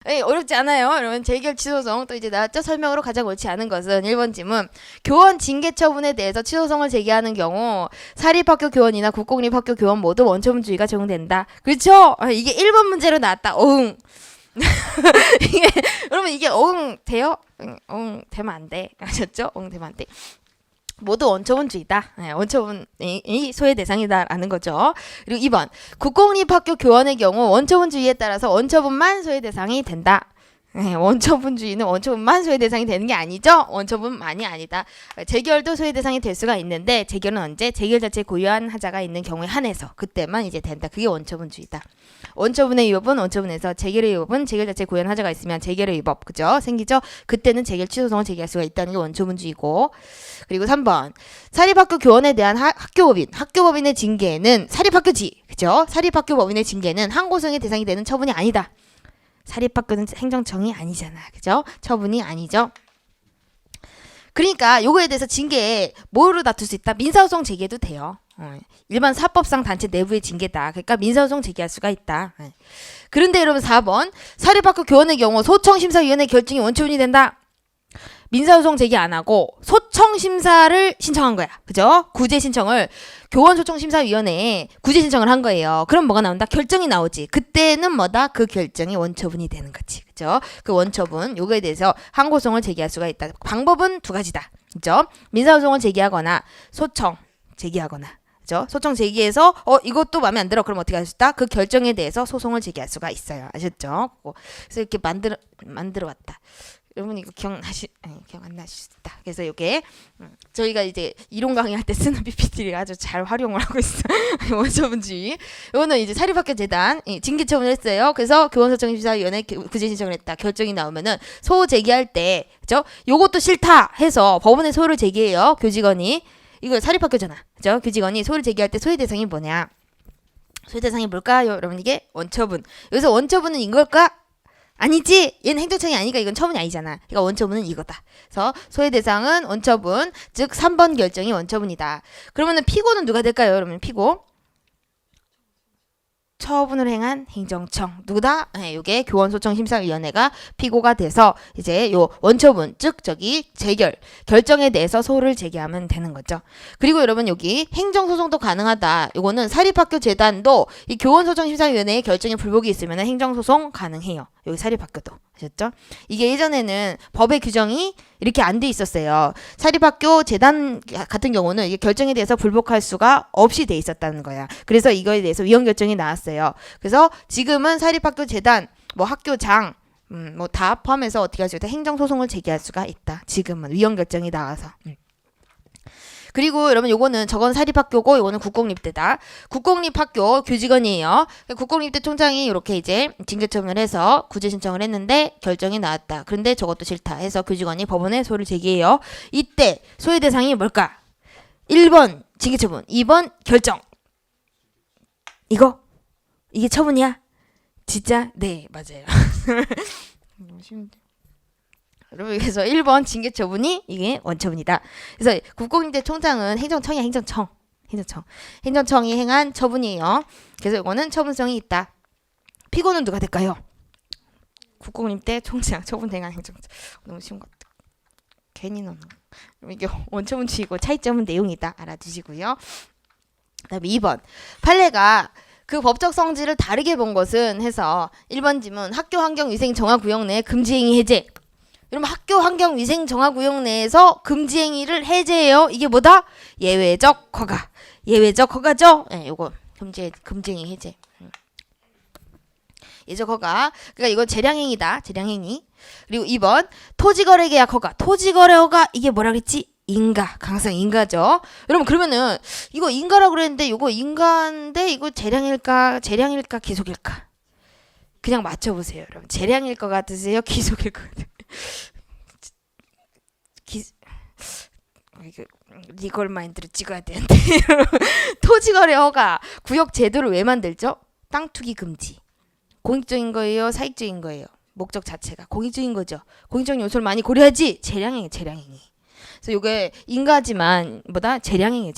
에이, 어렵지 않아요. 여러분 재결 취소성 또 이제 나왔죠. 설명으로 가장 옳지 않은 것은 1번 지문 교원 징계 처분에 대해서 취소성을 제기하는 경우 사립학교 교원이나 국공립학교 교원 모두 원처분주의가 적용된다. 그렇죠? 이게 1번 문제로 나왔다. 어흥. 이게 여러분 이게 어흥 돼요? 어흥 되면 안 돼. 아셨죠? 어흥 되면 안 돼. 모두 원처분주의다. 네, 원처분이 소외 대상이다라는 거죠. 그리고 2번 국공립학교 교원의 경우 원처분주의에 따라서 원처분만 소외 대상이 된다. 네, 원처분주의는 원처분만 소외 대상이 되는 게 아니죠. 원처분만이 아니다. 재결도 소외 대상이 될 수가 있는데 재결은 언제? 재결 자체 고유한 하자가 있는 경우에 한해서 그때만 이제 된다. 그게 원처분주의다. 원처분의 위법은 원처분에서 재결의 위법은 재결 자체 고유한 하자가 있으면 재결의 위법 그죠? 생기죠? 그때는 재결 취소성을 제기할 수가 있다는 게 원처분주의고 그리고 3번 사립학교 교원에 대한 학교법인의 징계는 사립학교지 그죠? 사립학교 법인의 징계는 항고성의 대상이 되는 처분이 아니다. 사립학교는 행정청이 아니잖아. 그죠? 처분이 아니죠. 그러니까 요거에 대해서 징계 뭐로 다툴 수 있다? 민사소송 제기해도 돼요. 일반 사법상 단체 내부의 징계다. 그러니까 민사소송 제기할 수가 있다. 그런데 여러분 4번 사립학교 교원의 경우 소청심사위원회 결정이 원처분이 된다. 민사소송 제기 안 하고 소청심사를 신청한 거야. 그죠? 구제 신청을 교원소청심사위원회에 구제 신청을 한 거예요. 그럼 뭐가 나온다? 결정이 나오지. 그때는 뭐다? 그 결정이 원처분이 되는 거지. 그죠? 그 원처분 요거에 대해서 항고성을 제기할 수가 있다. 방법은 두 가지다. 그죠? 민사소송을 제기하거나 소청 제기하거나 그죠? 소청 제기해서 이것도 마음에 안 들어. 그럼 어떻게 할 수 있다? 그 결정에 대해서 소송을 제기할 수가 있어요. 아셨죠? 그래서 이렇게 만들어 왔다. 여러분 이거 기억 안 나실 수 있다. 그래서 이게 저희가 이제 이론 강의할 때 쓰는 PPT를 아주 잘 활용을 하고 있어요. 원처분주의. 이거는 이제 사립학교 재단 징계 처분을 했어요. 그래서 교원소청심사위원회 구제 신청을 했다. 결정이 나오면은 소 제기할 때, 그죠? 요것도 싫다 해서 법원에 소를 제기해요. 교직원이 이거 사립학교잖아, 그죠? 교직원이 소를 제기할 때 소의 대상이 뭐냐? 소의 대상이 뭘까요? 여러분 이게 원처분. 여기서 원처분은 이걸까? 아니지. 얘는 행정청이 아니니까 이건 처분이 아니잖아. 그러니까 원처분은 이거다. 그래서 소외 대상은 원처분, 즉 3번 결정이 원처분이다. 그러면은 피고는 누가 될까요? 여러분 피고. 처분을 행한 행정청 누구다? 네, 요게 교원소청심사위원회가 피고가 돼서 이제 요 원처분 즉 저기 재결 결정에 대해서 소를 제기하면 되는 거죠. 그리고 여러분 여기 행정소송도 가능하다. 요거는 사립학교 재단도 이 교원소청심사위원회의 결정에 불복이 있으면 행정소송 가능해요. 여기 사립학교도 아셨죠? 이게 예전에는 법의 규정이 이렇게 안 돼 있었어요. 사립학교 재단 같은 경우는 이게 결정에 대해서 불복할 수가 없이 돼 있었다는 거야. 그래서 이거에 대해서 위헌 결정이 나왔어요. 그래서 지금은 사립학교 재단, 뭐 학교장, 뭐 다 포함해서 어떻게 할 수 있다? 행정소송을 제기할 수가 있다. 지금은 위헌 결정이 나와서. 그리고 여러분 요거는 저건 사립학교고 요거는 국공립대다. 국공립학교 교직원이에요. 국공립대 총장이 이렇게 이제 징계처분을 해서 구제 신청을 했는데 결정이 나왔다. 그런데 저것도 싫다 해서 교직원이 법원에 소를 제기해요. 이때 소외 대상이 뭘까? 1번 징계처분, 2번 결정. 이게 처분이야? 진짜? 네, 맞아요. 여러분 그래서 1번 징계 처분이 이게 원처분이다. 그래서 국공립대 총장은 행정청이야. 행정청이 행한 처분이에요. 그래서 이거는 처분성이 있다. 피고는 누가 될까요? 국공립대 총장 처분 행한 행정청. 너무 쉬운 것 같아. 괜히 넣는 이게 원처분주의고 차이점은 내용이다. 알아두시고요. 그다음에 2번 판례가 그 법적 성질을 다르게 본 것은 해서 1번 지문 학교 환경위생 정화구역 내 금지행위 해제. 여러분 학교 환경위생 정화구역 내에서 금지행위를 해제해요. 이게 뭐다? 예외적 허가. 예외적 허가죠? 네, 요거 금지행위 해제. 예외적 허가. 그러니까 이건 재량행위다. 재량행위. 그리고 2번 토지거래 계약 허가. 토지거래 허가 이게 뭐라 그랬지? 인가. 강성 인가죠. 여러분 그러면은 이거 인가라고 그랬는데 이거 인가인데 이거 재량일까 기속일까? 그냥 맞춰보세요. 여러분 재량일 것 같으세요? 기속일 것 같으세요? 리걸 마인드로 찍어야 되는데 토지거래 허가 구역 제도를 왜 만들죠? 땅 투기 금지. 공익적인 거예요? 사익적인 거예요? 목적 자체가 공익적인 거죠. 공익적 요소를 많이 고려하지. 재량행위. 그래서 이게 인가지만 뭐다? 재량행위.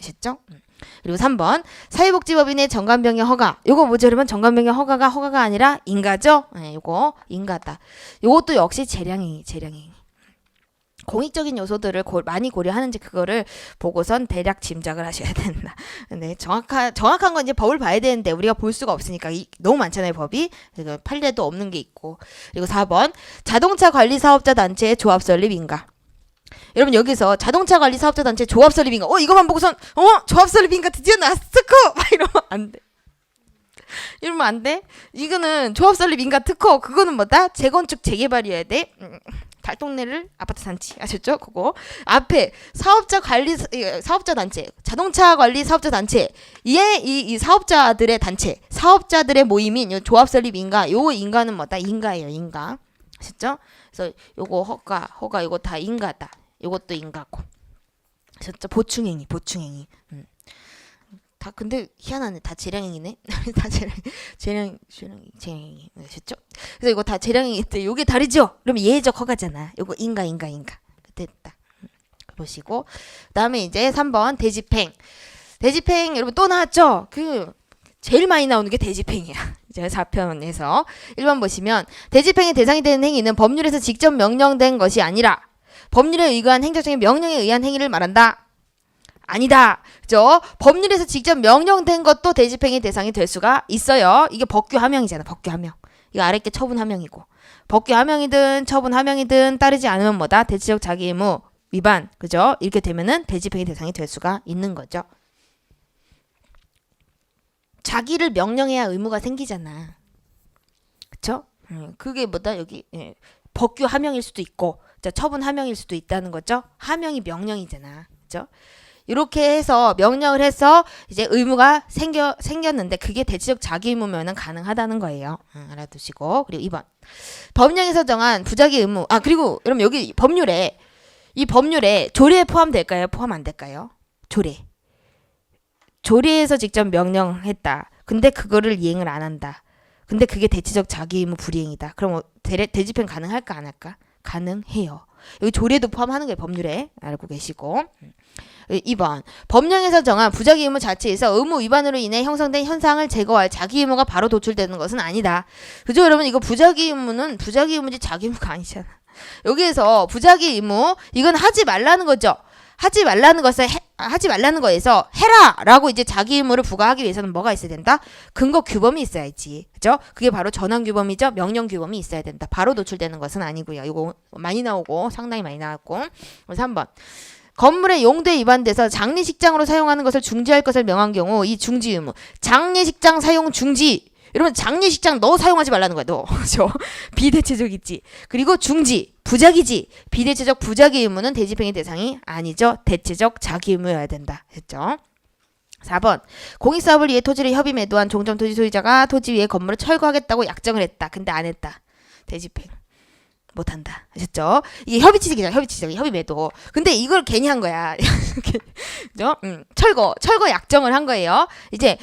아셨죠? 그리고 3번 사회복지법인의 정관병의 허가. 요거 뭐죠 여러분? 정관병의 허가가 아니라 인가죠? 네, 요거 인가다. 요것도 역시 재량행위. 공익적인 요소들을 많이 고려하는지 그거를 보고선 대략 짐작을 하셔야 된다. 네, 정확한 건 이제 법을 봐야 되는데 우리가 볼 수가 없으니까 너무 많잖아요 법이. 판례도 없는 게 있고. 그리고 4번 자동차 관리 사업자 단체의 조합 설립 인가. 여러분 여기서 자동차 관리 사업자 단체 조합 설립 인가. 이거만 보고선 조합 설립 인가 드디어 나왔어. 막 이러면 안 돼. 이러면 안 돼. 이거는 조합 설립 인가 특허. 그거는 뭐다? 재건축 재개발이어야 돼. 달동네를 아파트 단지 아셨죠? 그거 앞에 사업자 단체, 자동차 관리 사업자 단체, 이 사업자들의 단체, 사업자들의 모임인 요 조합 설립 인가. 요 인가는 뭐다? 인가예요, 인가. 아셨죠? 그래서 요거 허가 요거 다 인가다. 요것도 인가고. 아셨죠? 보충행위. 다 근데 희한하네. 다 재량행위네. 다 재량행위. 아셨죠? 그래서 이거 다 재량행위인데 요게 다르죠? 그럼 예외적 허가잖아. 요거 인가. 됐다. 보시고 그다음에 이제 3번 대집행 여러분 또 나왔죠? 제일 많이 나오는 게 대집행이야. 이제 4편에서 1번 보시면 대집행의 대상이 되는 행위는 법률에서 직접 명령된 것이 아니라 법률에 의거한 행정적인 명령에 의한 행위를 말한다. 아니다. 그죠? 법률에서 직접 명령된 것도 대집행의 대상이 될 수가 있어요. 이게 법규 하명이잖아. 법규 하명. 이거 아래 게 처분 하명이고. 법규 하명이든 처분 하명이든 따르지 않으면 뭐다? 대체적 자기 의무 위반. 그죠? 이렇게 되면은 대집행의 대상이 될 수가 있는 거죠. 자기를 명령해야 의무가 생기잖아. 그쵸? 그게 뭐다? 여기 법규 하명일 수도 있고 처분 하명일 수도 있다는 거죠. 하명이 명령이잖아. 그죠? 이렇게 해서 명령을 해서 이제 의무가 생겼는데 그게 대체적 자기 의무면은 가능하다는 거예요. 알아두시고. 그리고 2번 법령에서 정한 부작위 의무. 그리고 여러분 여기 이 법률에 조례에 포함될까요? 포함 안 될까요? 조례에서 직접 명령했다. 근데 그거를 이행을 안 한다. 근데 그게 대체적 자기 의무 불이행이다. 그럼 대집행 가능할까 안 할까? 가능해요. 여기 조례도 포함하는 거예요. 법률에. 알고 계시고. 2번 법령에서 정한 부작위 의무 자체에서 의무 위반으로 인해 형성된 현상을 제거할 자기 의무가 바로 도출되는 것은 아니다. 그죠 여러분? 이거 부작위 의무지 자기 의무가 아니잖아. 여기에서 부작위 의무 이건 하지 말라는 거죠. 하지 말라는 거에서 해라라고 이제 자기 의무를 부과하기 위해서는 뭐가 있어야 된다? 근거 규범이 있어야지. 그죠? 그게 바로 전환 규범이죠. 명령 규범이 있어야 된다. 바로 도출되는 것은 아니고요. 이거 많이 나오고 상당히 많이 나왔고. 3번 건물의 용도에 위반돼서 장례식장으로 사용하는 것을 중지할 것을 명한 경우 이 중지 의무. 장례식장 사용 중지. 여러분 장례식장 너 사용하지 말라는 거야. 너. 그렇죠? 비대체적이지. 그리고 중지. 부작위지. 비대체적 부작위 의무는 대집행의 대상이 아니죠. 대체적 자기 의무여야 된다. 했죠? 4번 공익사업을 위해 토지를 협의 매도한 종점 토지 소유자가 토지 위에 건물을 철거하겠다고 약정을 했다. 근데 안 했다. 대집행. 못한다. 아셨죠? 이게 협의취득이잖아. 협의 매도. 근데 이걸 괜히 한 거야. 그죠? 철거 약정을 한 거예요. 이제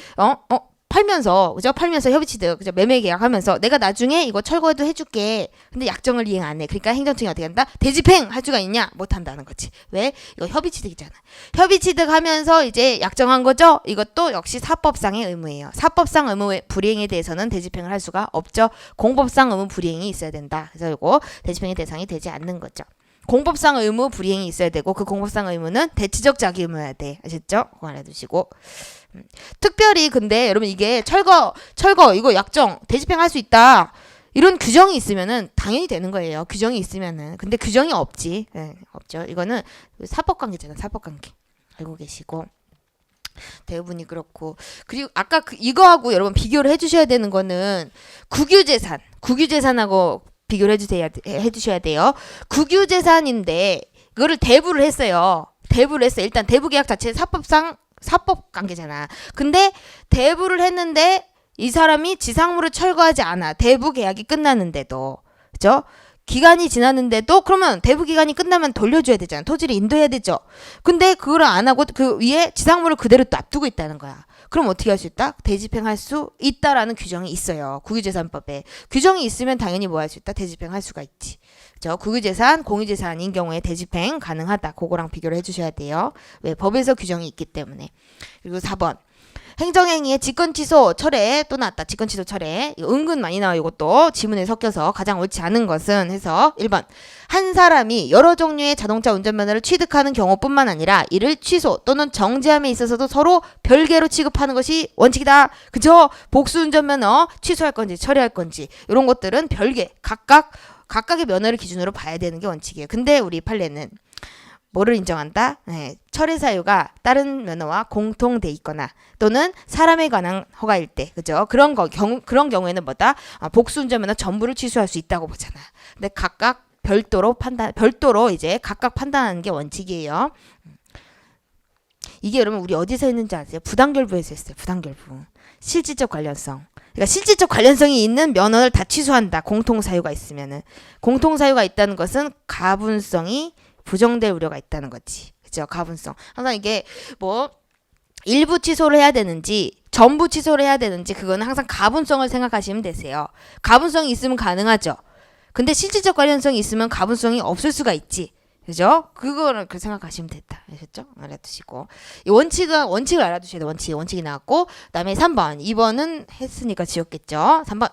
팔면서 협의취득, 그죠? 매매 계약하면서 내가 나중에 이거 철거도 해줄게. 근데 약정을 이행 안 해. 그러니까 행정청이 어떻게 한다? 대집행 할 수가 있냐? 못 한다는 거지. 왜? 이거 협의취득이잖아. 협의취득하면서 이제 약정한 거죠. 이것도 역시 사법상의 의무예요. 사법상 의무 불이행에 대해서는 대집행을 할 수가 없죠. 공법상 의무 불이행이 있어야 된다. 그래서 이거 대집행의 대상이 되지 않는 거죠. 공법상 의무 불이행이 있어야 되고 그 공법상 의무는 대체적 자기 의무여야 돼. 아셨죠? 그거 알아두시고. 특별히 근데 여러분 이게 철거 이거 약정 대집행 할 수 있다. 이런 규정이 있으면은 당연히 되는 거예요. 규정이 있으면은. 근데 규정이 없지. 네, 없죠. 이거는 사법관계잖아. 사법관계. 알고 계시고. 대부분이 그렇고. 그리고 아까 이거하고 여러분 비교를 해주셔야 되는 거는 국유재산하고 비교를 해주셔야 돼요. 국유재산인데 그거를 대부를 했어요. 일단 대부계약 자체 사법 관계잖아. 근데 대부를 했는데 이 사람이 지상물을 철거하지 않아. 대부 계약이 끝났는데도. 그죠? 기간이 지났는데도 그러면 대부 기간이 끝나면 돌려줘야 되잖아. 토지를 인도해야 되죠. 근데 그걸 안 하고 그 위에 지상물을 그대로 놔두고 있다는 거야. 그럼 어떻게 할 수 있다? 대집행할 수 있다라는 규정이 있어요. 국유재산법에. 규정이 있으면 당연히 뭐 할 수 있다? 대집행할 수가 있지. 그죠? 국유재산, 공유재산인 경우에 대집행 가능하다. 그거랑 비교를 해주셔야 돼요. 왜? 법에서 규정이 있기 때문에. 그리고 4번. 행정행위의 직권 취소, 철회 또 나왔다. 직권 취소, 철회. 이거 은근 많이 나와요. 이것도 지문에 섞여서 가장 옳지 않은 것은 해서 1번. 한 사람이 여러 종류의 자동차 운전면허를 취득하는 경우뿐만 아니라 이를 취소 또는 정지함에 있어서도 서로 별개로 취급하는 것이 원칙이다. 그죠? 복수 운전면허 취소할 건지 처리할 건지 이런 것들은 별개 각각의 면허를 기준으로 봐야 되는 게 원칙이에요. 근데 우리 판례는 뭐를 인정한다? 네, 철회 사유가 다른 면허와 공통돼 있거나 또는 사람에 관한 허가일 때, 그죠? 그런 경우에는 뭐다? 복수 운전면허 전부를 취소할 수 있다고 보잖아. 근데 각각 별도로 이제 각각 판단하는 게 원칙이에요. 이게 여러분 우리 어디서 했는지 아세요? 부당결부에서 했어요. 부당결부. 실질적 관련성. 그러니까 실질적 관련성이 있는 면허를 다 취소한다. 공통사유가 있으면은. 공통사유가 있다는 것은 가분성이 부정될 우려가 있다는 거지. 그죠? 가분성. 항상 이게 뭐 일부 취소를 해야 되는지 전부 취소를 해야 되는지 그거는 항상 가분성을 생각하시면 되세요. 가분성이 있으면 가능하죠. 근데 실질적 관련성이 있으면 가분성이 없을 수가 있지. 그죠? 그거를 그 생각하시면 됐다. 아셨죠? 알아두시고. 이 원칙을 알아두셔야 돼. 원칙이 나왔고. 그다음에 3번. 2번은 했으니까 지웠겠죠. 3번.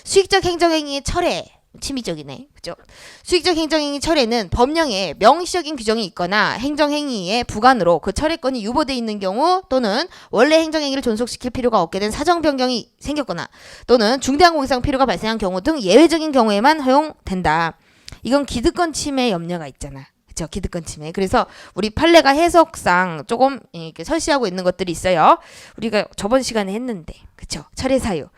수익적 행정행위의 철회. 침입적이네. 그죠? 수익적 행정행위 철회는 법령에 명시적인 규정이 있거나 행정행위의 부관으로 그 철회권이 유보되어 있는 경우 또는 원래 행정행위를 존속시킬 필요가 없게 된 사정 변경이 생겼거나 또는 중대한 공익상 필요가 발생한 경우 등 예외적인 경우에만 허용된다. 이건 기득권 침해 염려가 있잖아. 그죠? 기득권 침해. 그래서 우리 판례가 해석상 조금 이렇게 설시하고 있는 것들이 있어요. 우리가 저번 시간에 했는데. 그쵸? 철회 사유.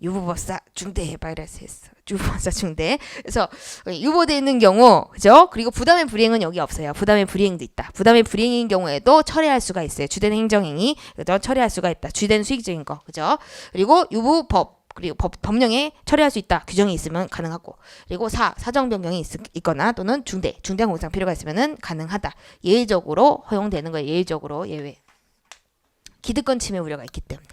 유보법사 중대 바이러스 했어. 유보법사 중대. 그래서 유보되어 있는 경우, 그죠? 그리고 부담의 불이행은 여기 없어요. 부담의 불이행도 있다. 부담의 불이행인 경우에도 철회할 수가 있어요. 주된 행정행위, 그죠? 철회할 수가 있다. 주된 수익적인 거, 그죠? 그리고 유보법 그리고 법령에 처리할 수 있다. 규정이 있으면 가능하고. 그리고 사정 변경이 있거나 또는 중대한 공상 필요가 있으면은 가능하다. 예외적으로 허용되는 거예요. 예외적으로 예외. 기득권 침해 우려가 있기 때문에.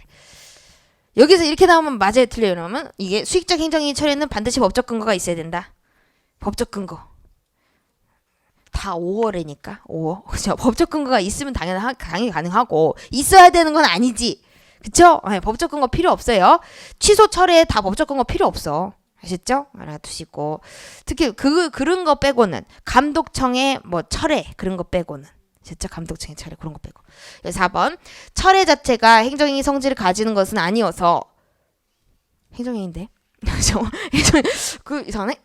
여기서 이렇게 나오면 맞아요, 틀려요? 그러면 이게 수익적 행정행위 처리에는 반드시 법적 근거가 있어야 된다. 법적 근거. 다 5월이니까 5월. 그렇죠? 법적 근거가 있으면 당연히 가능하고 있어야 되는 건 아니지. 그쵸? 네, 법적 근거 필요 없어요. 취소 철회에 다 법적 근거 필요 없어. 아셨죠? 알아두시고. 특히 그런 거 빼고는 감독청의 뭐 철회 그런 거 빼고는 진짜 감독청의 철회 그런 거 빼고. 4번 철회 자체가 행정행위 성질을 가지는 것은 아니어서 행정행위인데? 이상하네?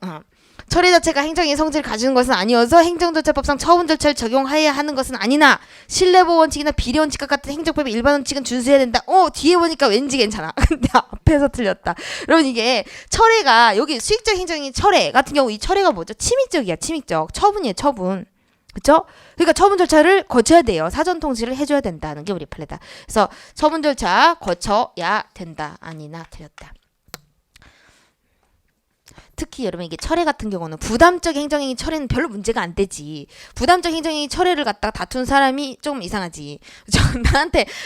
철회 자체가 행정행위 성질을 가지는 것은 아니어서 행정절차법상 처분 절차를 적용해야 하는 것은 아니나 신뢰보호 원칙이나 비례 원칙과 같은 행정법의 일반 원칙은 준수해야 된다. 뒤에 보니까 왠지 괜찮아. 근데 앞에서 틀렸다. 여러분 이게 철회가 여기 수익적 행정행위 철회 같은 경우 이 철회가 뭐죠? 침입적이야. 침입적. 처분이에요. 처분. 그쵸? 그러니까 처분 절차를 거쳐야 돼요. 사전 통지를 해줘야 된다는 게 우리 판례다. 그래서 처분 절차 거쳐야 된다. 아니나 틀렸다. 특히 여러분 이게 철회 같은 경우는 부담적 행정행위 철회는 별로 문제가 안 되지. 부담적 행정행위 철회를 갖다가 다툰 사람이 좀 이상하지.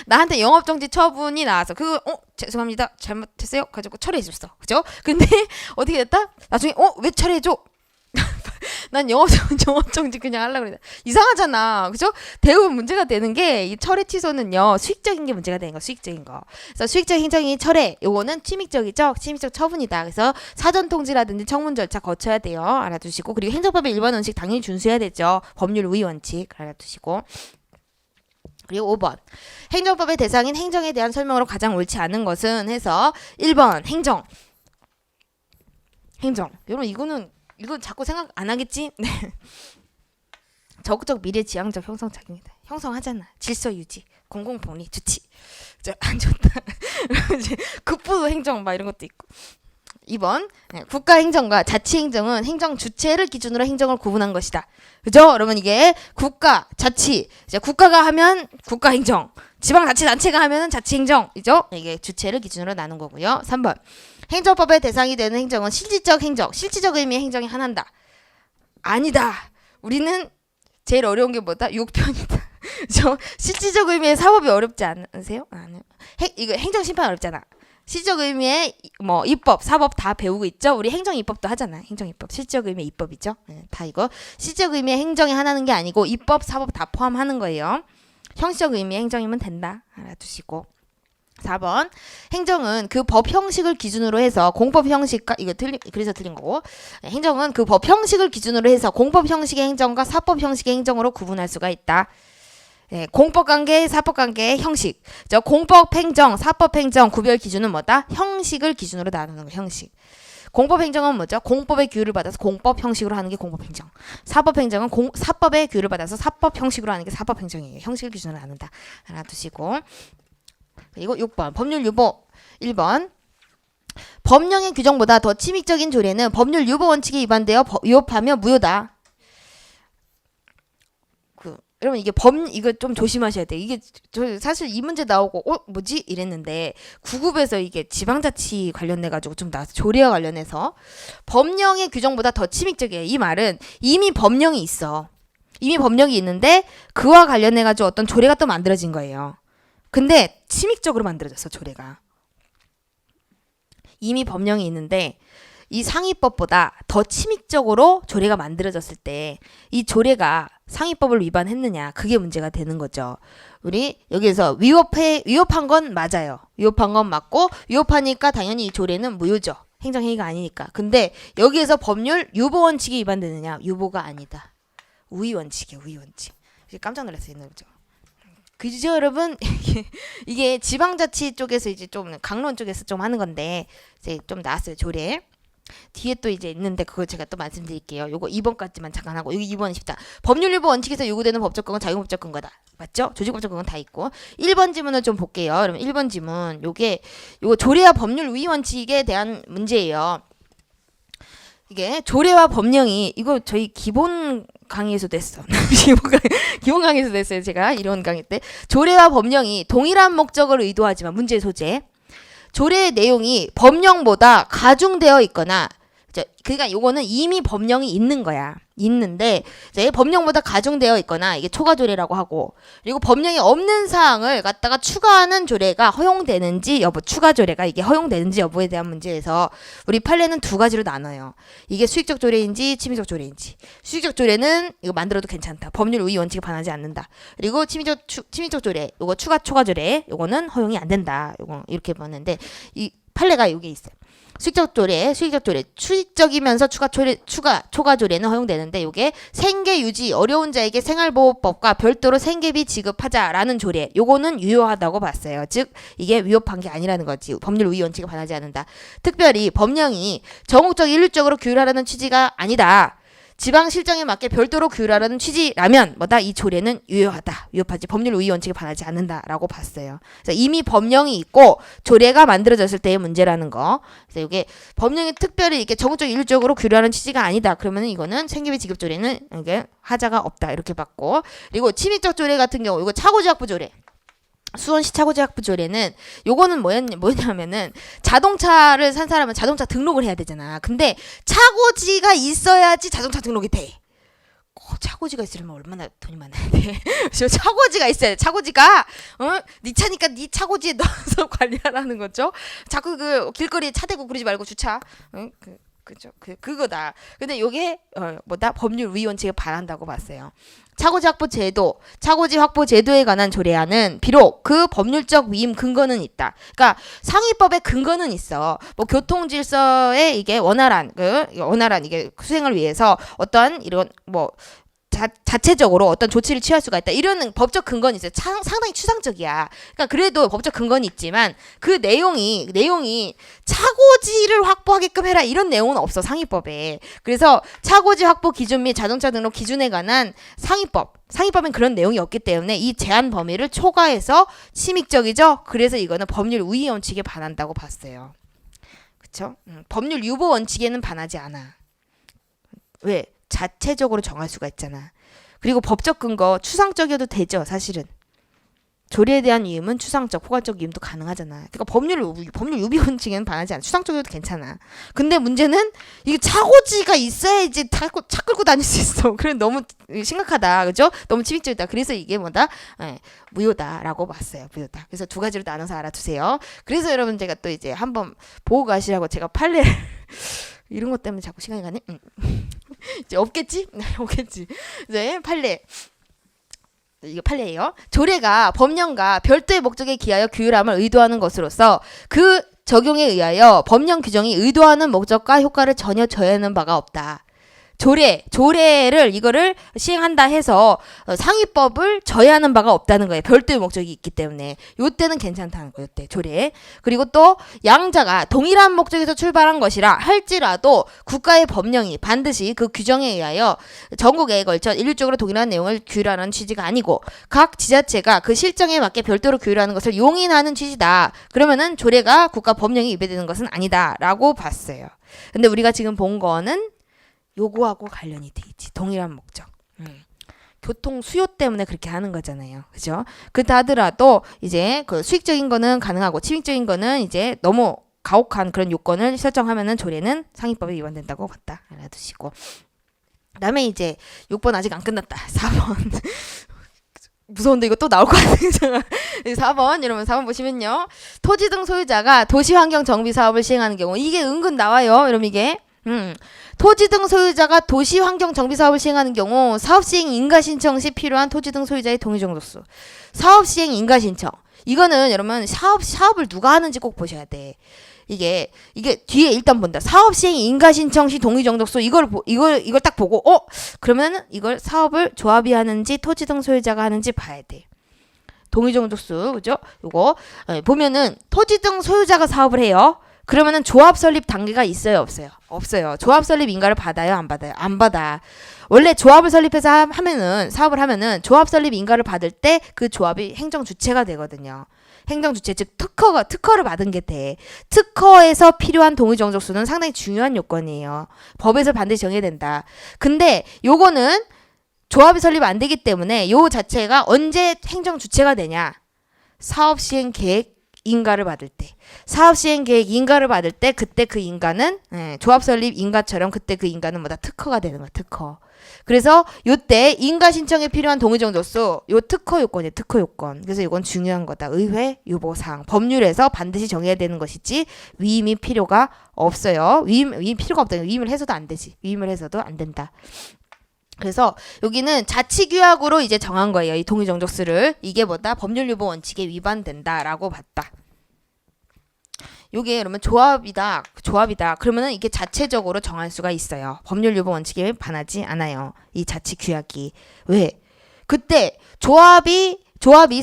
나한테 영업정지 처분이 나와서 그거 죄송합니다 잘못했어요 가지고 철회해줬어. 그죠? 근데 어떻게 됐다? 나중에 왜 철회해줘? 난 영업정지 그냥 하려고 그랬다. 이상하잖아. 그죠? 대부분 문제가 되는 게 이 철회 취소는요. 수익적인 게 문제가 되는 거. 수익적인 거. 그래서 수익적 행정행위 철회 요거는 침입적이죠. 침입적 처분이다. 그래서 사전 통지라든지 청문 절차 거쳐야 돼요. 알아두시고 그리고 행정법의 일반 원칙 당연히 준수해야 되죠. 법률 우위 원칙 알아두시고 그리고 5번 행정법의 대상인 행정에 대한 설명으로 가장 옳지 않은 것은 해서 1번 행정 여러분 이거 자꾸 생각 안 하겠지? 네. 적극적 미래 지향적 형성 작용이다. 형성하잖아. 질서 유지, 공공 복리, 주치. 안 좋다. 극부 행정 막 이런 것도 있고. 2번 국가 행정과 자치 행정은 행정 주체를 기준으로 행정을 구분한 것이다. 그죠? 여러분 이게 국가, 자치. 이제 국가가 하면 국가 행정, 지방자치단체가 하면은 자치 행정이죠? 이게 주체를 기준으로 나눈 거고요. 3번 행정법의 대상이 되는 행정은 실질적 행정, 실질적 의미의 행정이 하나다. 아니다. 우리는 제일 어려운 게 뭐다? 6편이다. 실질적 의미의 사법이 어렵지 않으세요? 아니요. 이거 행정심판 어렵잖아. 실적 의미의 뭐 입법, 사법 다 배우고 있죠. 우리 행정 입법도 하잖아. 행정 입법, 실적 의미의 입법이죠. 네, 다 이거 실적 의미의 행정에 하나는 게 아니고 입법, 사법 다 포함하는 거예요. 형식적 의미의 행정이면 된다. 알아두시고. 4번 행정은 그 법 형식을 기준으로 해서 공법 형식과 이거 그래서 틀린 거고 행정은 그 법 형식을 기준으로 해서 공법 형식의 행정과 사법 형식의 행정으로 구분할 수가 있다. 네, 공법 관계, 사법 관계의 형식. 저 공법 행정, 사법 행정 구별 기준은 뭐다? 형식을 기준으로 나누는 거. 형식. 공법 행정은 뭐죠? 공법의 규율을 받아서 공법 형식으로 하는 게 공법 행정. 사법 행정은 사법의 규율을 받아서 사법 형식으로 하는 게 사법 행정이에요. 형식을 기준으로 나눈다. 알아두시고. 그리고 6번 법률 유보 1번 법령의 규정보다 더 침입적인 조례는 법률 유보 원칙에 위반되어 위법하며 무효다. 여러분 이게 이거 좀 조심하셔야 돼요. 이게 저 사실 이 문제 나오고 뭐지 이랬는데 구급에서 이게 지방자치 관련돼 가지고 좀 나와서 조례와 관련해서 법령의 규정보다 더 침입적이에요. 이 말은 이미 법령이 있어. 이미 법령이 있는데 그와 관련해 가지고 어떤 조례가 또 만들어진 거예요. 근데 침입적으로 만들어졌어 조례가. 이미 법령이 있는데 이 상위법보다 더 침입적으로 조례가 만들어졌을 때 이 조례가 상위법을 위반했느냐 그게 문제가 되는 거죠. 우리 여기서 위법한 건 맞아요. 위법한 건 맞고 위법하니까 당연히 이 조례는 무효죠. 행정행위가 아니니까. 근데 여기에서 법률 유보 원칙이 위반되느냐? 유보가 아니다. 우위 원칙이에요. 우위 원칙. 깜짝 놀랐어요. 그죠? 그죠 여러분? 이게 지방자치 쪽에서 이제 좀 강론 쪽에서 좀 하는 건데 이제 좀 나왔어요. 조례. 뒤에 또 이제 있는데 그거 제가 또 말씀드릴게요. 요거 2번까지만 잠깐 하고 여기 2번이 쉽다. 법률 유보 원칙에서 요구되는 법적 근거는 자유법적 근거다. 맞죠? 조직법적 근거는 다 있고 1번 지문을 좀 볼게요. 그러면 1번 지문 요거 조례와 법률 우위 원칙에 대한 문제예요. 이게 조례와 법령이 이거 저희 기본 강의에서도 했어. 기본 강의에서도 했어요. 제가 이론 강의 때 조례와 법령이 동일한 목적을 의도하지만 문제의 소재 조례의 내용이 법령보다 가중되어 있거나 그러니까 요거는 이미 법령이 있는 거야. 있는데 이제 법령보다 가중되어 있거나 이게 초과 조례라고 하고 그리고 법령에 없는 사항을 갖다가 추가하는 조례가 허용되는지 여부 추가 조례가 이게 허용되는지 여부에 대한 문제에서 우리 판례는 두 가지로 나눠요. 이게 수익적 조례인지 침입적 조례인지. 수익적 조례는 이거 만들어도 괜찮다. 법률 우위 원칙에 반하지 않는다. 그리고 침입적 조례 요거 초과 조례 요거는 허용이 안 된다. 요거 이렇게 보는데 이 판례가 여기 있어요. 수익적 조례, 수익적이면서 초과 조례는 허용되는데 요게 생계 유지 어려운 자에게 생활보호법과 별도로 생계비 지급하자라는 조례 요거는 유효하다고 봤어요. 즉 이게 위법한 게 아니라는 거지. 법률 우위 원칙에 반하지 않는다. 특별히 법령이 전국적 일률적으로 규율하라는 취지가 아니다. 지방 실정에 맞게 별도로 규율하라는 취지라면 뭐다 이 조례는 유효하다. 위법하지 법률 우위 원칙에 반하지 않는다라고 봤어요. 그래서 이미 법령이 있고 조례가 만들어졌을 때의 문제라는 거. 그래서 이게 법령이 특별히 이렇게 전국적 일률적으로 규율하는 취지가 아니다. 그러면은 이거는 생계비 지급 조례는 이게 하자가 없다 이렇게 봤고 그리고 침입적 조례 같은 경우 이거 차고지학부 조례. 수원시 차고지학부 조례는 요거는 뭐냐면은 자동차를 산 사람은 자동차 등록을 해야 되잖아. 근데 차고지가 있어야지 자동차 등록이 돼. 차고지가 있으려면 얼마나 돈이 많아야 돼. 차고지가 있어야 돼. 차고지가 네 차니까 네 차고지에 넣어서 관리하라는 거죠. 자꾸 그 길거리에 차 대고 그러지 말고 주차. 그죠? 그거다. 근데 요게 법률 우위 원칙에 반한다고 봤어요. 차고지 확보 제도에 관한 조례안은 비록 그 법률적 위임 근거는 있다. 그러니까 상위법의 근거는 있어. 뭐 교통 질서의 이게 원활한 이게 수행을 위해서 어떤 이런 자체적으로 어떤 조치를 취할 수가 있다. 이런 법적 근거는 있어요. 상당히 추상적이야. 그러니까 그래도 법적 근거는 있지만 그 내용이 차고지를 확보하게끔 해라. 이런 내용은 없어. 상위법에. 그래서 차고지 확보 기준 및 자동차 등록 기준에 관한 상위법엔 그런 내용이 없기 때문에 이 제한 범위를 초과해서 침입적이죠. 그래서 이거는 법률 우위 원칙에 반한다고 봤어요. 그쵸? 법률 유보 원칙에는 반하지 않아. 왜? 자체적으로 정할 수가 있잖아. 그리고 법적 근거 추상적이어도 되죠. 사실은. 조례에 대한 위임은 추상적, 포괄적 위임도 가능하잖아. 그러니까 법률 유비 원칙에는 반하지 않아. 추상적이어도 괜찮아. 근데 문제는 이게 차고지가 있어야지 차 끌고 다닐 수 있어. 그래 너무 심각하다, 그죠? 너무 침입적이다. 그래서 이게 뭐다? 무효다라고 봤어요. 무효다. 그래서 두 가지로 나눠서 알아두세요. 그래서 여러분 제가 또 이제 한번 보고 가시라고 제가 판례 이런 것 때문에 자꾸 시간이 가네. 이제 없겠지? 없겠지. 이제 판례. 이거 판례예요. 조례가 법령과 별도의 목적에 기하여 규율함을 의도하는 것으로서 그 적용에 의하여 법령 규정이 의도하는 목적과 효과를 전혀 저해하는 바가 없다. 조례를 이거를 시행한다 해서 상위법을 저해하는 바가 없다는 거예요. 별도의 목적이 있기 때문에 요때는 괜찮다는 거예요. 요때 조례. 그리고 또 양자가 동일한 목적에서 출발한 것이라 할지라도 국가의 법령이 반드시 그 규정에 의하여 전국에 걸쳐 일률적으로 동일한 내용을 규율하는 취지가 아니고 각 지자체가 그 실정에 맞게 별도로 규율하는 것을 용인하는 취지다. 그러면은 조례가 국가 법령이 위배되는 것은 아니다라고 봤어요. 근데 우리가 지금 본 거는 요거하고 관련이 돼 있지. 동일한 목적. 교통 수요 때문에 그렇게 하는 거잖아요. 그죠? 그렇다 하더라도 이제 그 수익적인 거는 가능하고 침입적인 거는 이제 너무 가혹한 그런 요건을 설정하면은 조례는 상위법에 위반된다고 봤다. 알아두시고. 그다음에 이제 6번 아직 안 끝났다. 4번. 무서운데 이거 또 나올 것 같아요. 4번 여러분 4번 보시면요. 토지 등 소유자가 도시환경 정비 사업을 시행하는 경우 이게 은근 나와요. 여러분 이게 토지 등 소유자가 도시 환경 정비 사업을 시행하는 경우 사업 시행 인가 신청 시 필요한 토지 등 소유자의 동의 정도수. 사업 시행 인가 신청. 이거는 여러분 사업을 누가 하는지 꼭 보셔야 돼. 이게 뒤에 일단 본다. 사업 시행 인가 신청 시 동의 정도수 이걸 딱 보고 그러면은 이걸 사업을 조합이 하는지 토지 등 소유자가 하는지 봐야 돼. 동의 정도수. 그죠? 요거 보면은 토지 등 소유자가 사업을 해요. 그러면은 조합 설립 단계가 있어요, 없어요? 없어요. 조합 설립 인가를 받아요, 안 받아요? 안 받아. 원래 조합을 설립해서 하면은 사업을 하면은 조합 설립 인가를 받을 때 그 조합이 행정 주체가 되거든요. 행정 주체 즉 특허를 받은 게 돼. 특허에서 필요한 동의 정족수는 상당히 중요한 요건이에요. 법에서 반드시 정해야 된다. 근데 요거는 조합이 설립 안 되기 때문에 요 자체가 언제 행정 주체가 되냐? 사업 시행 계획 인가를 받을 때. 사업 시행 계획 인가를 받을 때 그때 그 인가는 조합 설립 인가처럼 그때 그 인가는 뭐다 특허가 되는 거야. 특허. 그래서 요때 인가 신청에 필요한 동의 정도수 요 특허 요건이에요. 특허 요건. 그래서 이건 중요한 거다. 의회 유보사항. 법률에서 반드시 정해야 되는 것이지 위임이 필요가 없어요. 위임 필요가 없다. 위임을 해서도 안 되지. 위임을 해서도 안 된다. 그래서 여기는 자치규약으로 이제 정한 거예요. 이 동의 정족수를. 이게 뭐다? 법률 유보 원칙에 위반된다라고 봤다. 요게 그러면 조합이다. 그러면은 이게 자체적으로 정할 수가 있어요. 법률 유보 원칙에 반하지 않아요. 이 자치규약이. 왜? 그때 조합이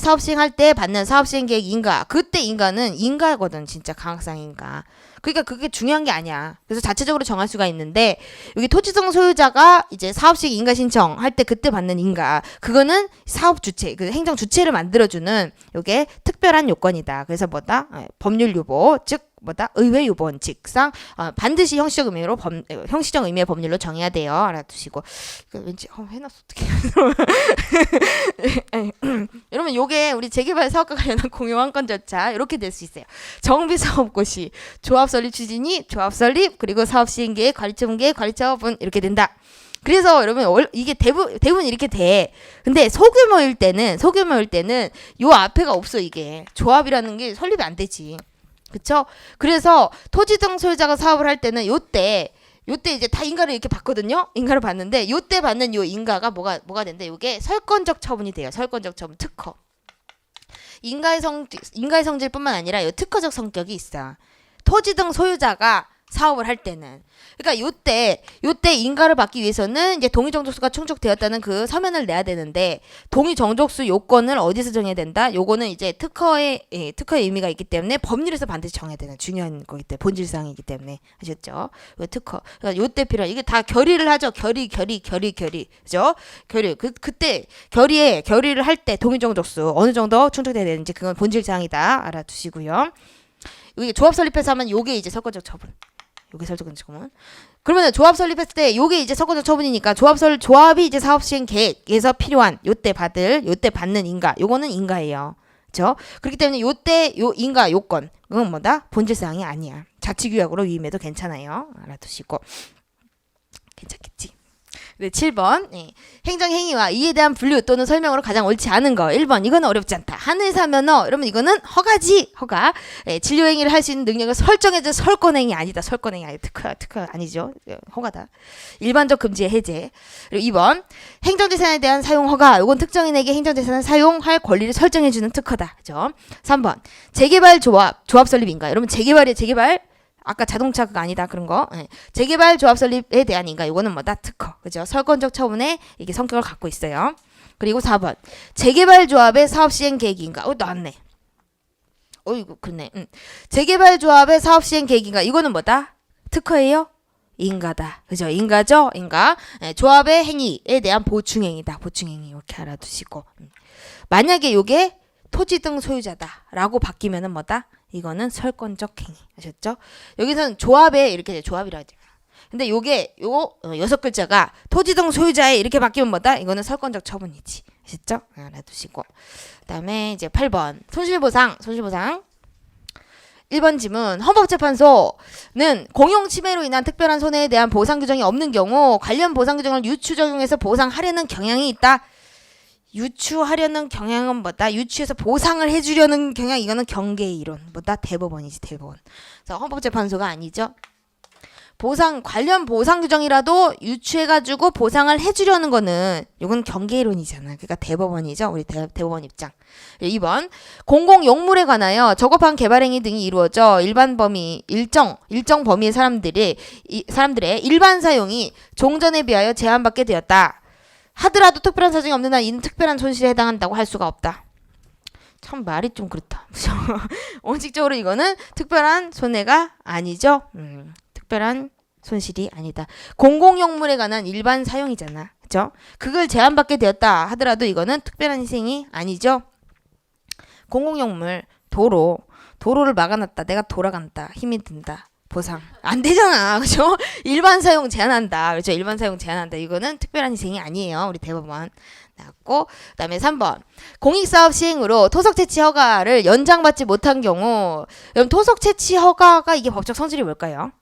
사업 시행할 때 받는 사업 시행 계획 인가. 그때 인가는 인가거든. 진짜 강학상 인가. 그러니까 그게 중요한 게 아니야. 그래서 자체적으로 정할 수가 있는데 여기 토지성 소유자가 이제 사업 시행 인가 신청할 때 그때 받는 인가. 그거는 사업 주체, 그 행정 주체를 만들어주는 요게 특별한 요건이다. 그래서 뭐다? 법률 유보, 즉 뭐다? 의회 유보 원칙상 반드시 형식적 의미의 법률로 정해야 돼요. 알아두시고. 왠지 해놨어 어떡해. 여러분 요게 우리 재개발 사업과 관련한 공용환권 절차 이렇게 될 수 있어요. 정비사업고시, 조합 설립 추진이, 조합 설립, 그리고 사업 시행 계획, 관리처분 계획, 관리처분 이렇게 된다. 그래서 여러분 이게 대부분 이렇게 돼. 근데 소규모일 때는 요 앞에가 없어. 이게 조합이라는 게 설립이 안 되지. 그쵸? 그래서 토지 등 소유자가 사업을 할 때는 요때 이제 다 인가를 이렇게 받거든요. 인가를 받는데 요때 받는 요 인가가 뭐가 된대? 요게 설권적 처분이 돼요. 설권적 처분 특허. 인가의 성질뿐만 아니라 요 특허적 성격이 있어. 토지 등 소유자가 사업을 할 때는. 그러니까 요때 인가를 받기 위해서는 이제 동의 정족수가 충족되었다는 그 서면을 내야 되는데 동의 정족수 요건을 어디서 정해야 된다? 요거는 이제 특허의 의미가 있기 때문에 법률에서 반드시 정해야 되는 중요한 거기 때문에 본질 사항이기 때문에 아셨죠? 요 특허. 그러니까 요때 필요한 이게 다 결의를 하죠. 결의. 그죠? 그때 결의를 할 때 동의 정족수 어느 정도 충족돼야 되는지 그건 본질 사항이다. 알아두시고요. 여기 조합 설립해서 하면 요게 이제 설권적 처분. 요게 설정은 지금은 그러면 조합 설립했을 때 요게 이제 석고적 처분이니까 조합이 이제 사업 시행 계획에서 필요한 요때 받는 인가 요거는 인가예요. 그렇죠? 그렇기 때문에 요때 요 인가 요건 그건 뭐다? 본질사항이 아니야. 자치규약으로 위임해도 괜찮아요. 알아두시고 괜찮겠지. 네, 7번. 네. 행정행위와 이에 대한 분류 또는 설명으로 가장 옳지 않은 거. 1번. 이거는 어렵지 않다. 하늘사 면허. 이러면 이거는 허가지. 허가. 네, 진료행위를 할 수 있는 능력을 설정해준 설권행위 아니다. 설권행위 아니다. 특허 아니죠. 허가다. 일반적 금지의 해제. 그리고 2번. 행정재산에 대한 사용 허가. 이건 특정인에게 행정재산을 사용할 권리를 설정해주는 특허다. 그죠? 3번. 재개발 조합. 조합 설립인가. 여러분 재개발이에요. 재개발. 아까 자동차 그거 아니다 그런 거. 네. 재개발 조합 설립에 대한 인가 이거는 뭐다 특허. 그죠? 설권적 처분에 이게 성격을 갖고 있어요. 그리고 4번 재개발 조합의 사업 시행 계획인가. 나왔네. 이거 그렇네. 재개발 조합의 사업 시행 계획인가 이거는 뭐다 특허예요. 인가다. 그죠? 인가죠? 인가. 네. 조합의 행위에 대한 보충행위다. 보충행위 이렇게 알아두시고. 만약에 요게 토지 등 소유자다라고 바뀌면은 뭐다? 이거는 설권적 행위. 아셨죠? 여기서는 조합에 이렇게 조합이라 하죠. 근데 요게 요 6글자가 토지 등 소유자에 이렇게 바뀌면 뭐다? 이거는 설권적 처분이지. 아셨죠? 알아두시고. 그다음에 이제 8번. 손실보상. 1번 지문. 헌법재판소는 공용 침해로 인한 특별한 손해에 대한 보상 규정이 없는 경우 관련 보상 규정을 유추 적용해서 보상하려는 경향이 있다. 유추하려는 경향은 뭐다? 유추해서 보상을 해주려는 경향 이거는 경계의 이론 뭐다? 대법원이지 대법원. 그래서 헌법재판소가 아니죠. 관련 보상 규정이라도 유추해가지고 보상을 해주려는 거는 이건 경계이론이잖아. 그러니까 대법원이죠. 우리 대법원 입장. 2번 공공용물에 관하여 적법한 개발행위 등이 이루어져 일정 범위의 사람들의 일반 사용이 종전에 비하여 제한받게 되었다. 하더라도 특별한 사정이 없는 한 이는 특별한 손실에 해당한다고 할 수가 없다. 참 말이 좀 그렇다. 원칙적으로 이거는 특별한 손해가 아니죠. 특별한 손실이 아니다. 공공용물에 관한 일반 사용이잖아. 그죠? 그걸 제한받게 되었다 하더라도 이거는 특별한 희생이 아니죠. 공공용물, 도로를 막아놨다. 내가 돌아간다. 힘이 든다. 보상 안 되잖아. 그죠? 일반 사용 제한한다. 그렇죠? 일반 사용 제한한다. 이거는 특별한 희생이 아니에요. 우리 대법원 나왔고. 그다음에 3번. 공익사업 시행으로 토속 채취 허가를 연장받지 못한 경우 그럼 토속 채취 허가가 이게 법적 성질이 뭘까요?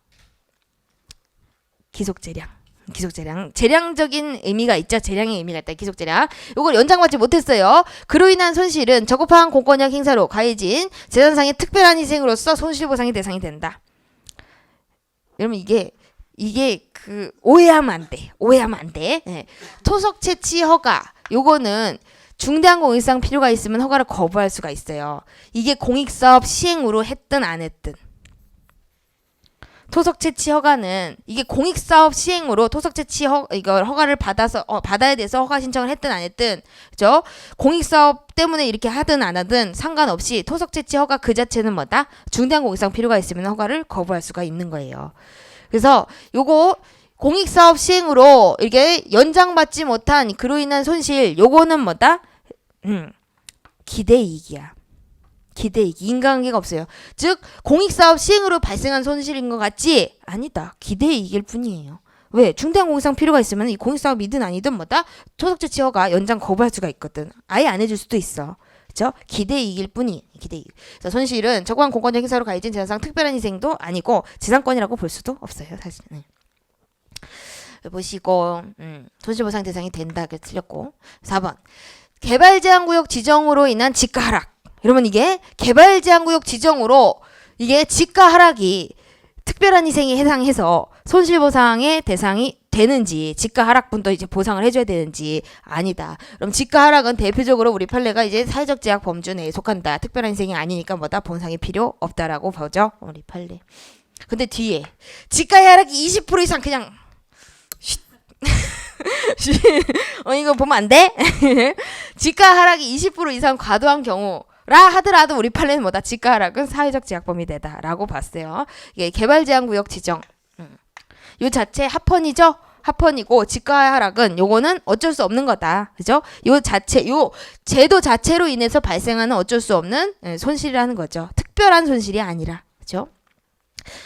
재량적인 의미가 있죠. 재량의 의미가 있다. 기속재량. 이걸 연장받지 못했어요. 그로 인한 손실은 적법한 공권력 행사로 가해진 재산상의 특별한 희생으로서 손실보상의 대상이 된다. 여러분 이게 그 오해하면 안 돼. 네. 토속 채취 허가 요거는 중대한 공익상 필요가 있으면 허가를 거부할 수가 있어요. 이게 공익사업 시행으로 했든 안 했든. 토속 채취 허가는 이게 공익사업 시행으로 토속 채취 이걸 허가를 받아야 돼서 허가 신청을 했든 안 했든, 그죠? 공익사업 때문에 이렇게 하든 안 하든 상관없이 토속 채취 허가 그 자체는 뭐다? 중대한 공익상 필요가 있으면 허가를 거부할 수가 있는 거예요. 그래서 요거 공익사업 시행으로 이렇게 연장받지 못한 그로 인한 손실 요거는 뭐다? 기대이익이야. 기대이익, 인과관계가 없어요. 즉 공익사업 시행으로 발생한 손실인 것 같지? 아니다. 기대이익일 뿐이에요. 왜? 중대한 공익상 필요가 있으면 이 공익사업이든 아니든 뭐다? 토속채취 허가 연장 거부할 수가 있거든. 아예 안 해줄 수도 있어. 그렇죠? 기대이익일 뿐이 기대이익. 그래서 손실은 적법한 공권력 행사로 가해진 재산상 특별한 희생도 아니고 재산권이라고 볼 수도 없어요. 사실. 보시고 손실보상 대상이 된다. 그 틀렸고. 4번 개발제한구역 지정으로 인한 지가 하락. 여러분 이게 개발제한구역 지정으로 이게 지가 하락이 특별한 희생에 해당해서 손실보상의 대상이 되는지 지가 하락분도 이제 보상을 해줘야 되는지 아니다. 그럼 지가 하락은 대표적으로 우리 판례가 이제 사회적 제약 범주 내에 속한다. 특별한 희생이 아니니까 뭐다 보상이 필요 없다라고 보죠. 우리 판례. 근데 뒤에 지가 하락이 20% 이상 그냥 이거 보면 안 돼? 지가 하락이 20% 이상 과도한 경우 라 하더라도 우리 판례는 뭐다? 지가 하락은 사회적 제약범위 되다라고 봤어요. 이게 개발제한구역 지정. 요 자체 합헌이죠? 합헌이고 지가 하락은 요거는 어쩔 수 없는 거다. 그죠? 요 제도 자체로 인해서 발생하는 어쩔 수 없는 손실이라는 거죠. 특별한 손실이 아니라. 그죠?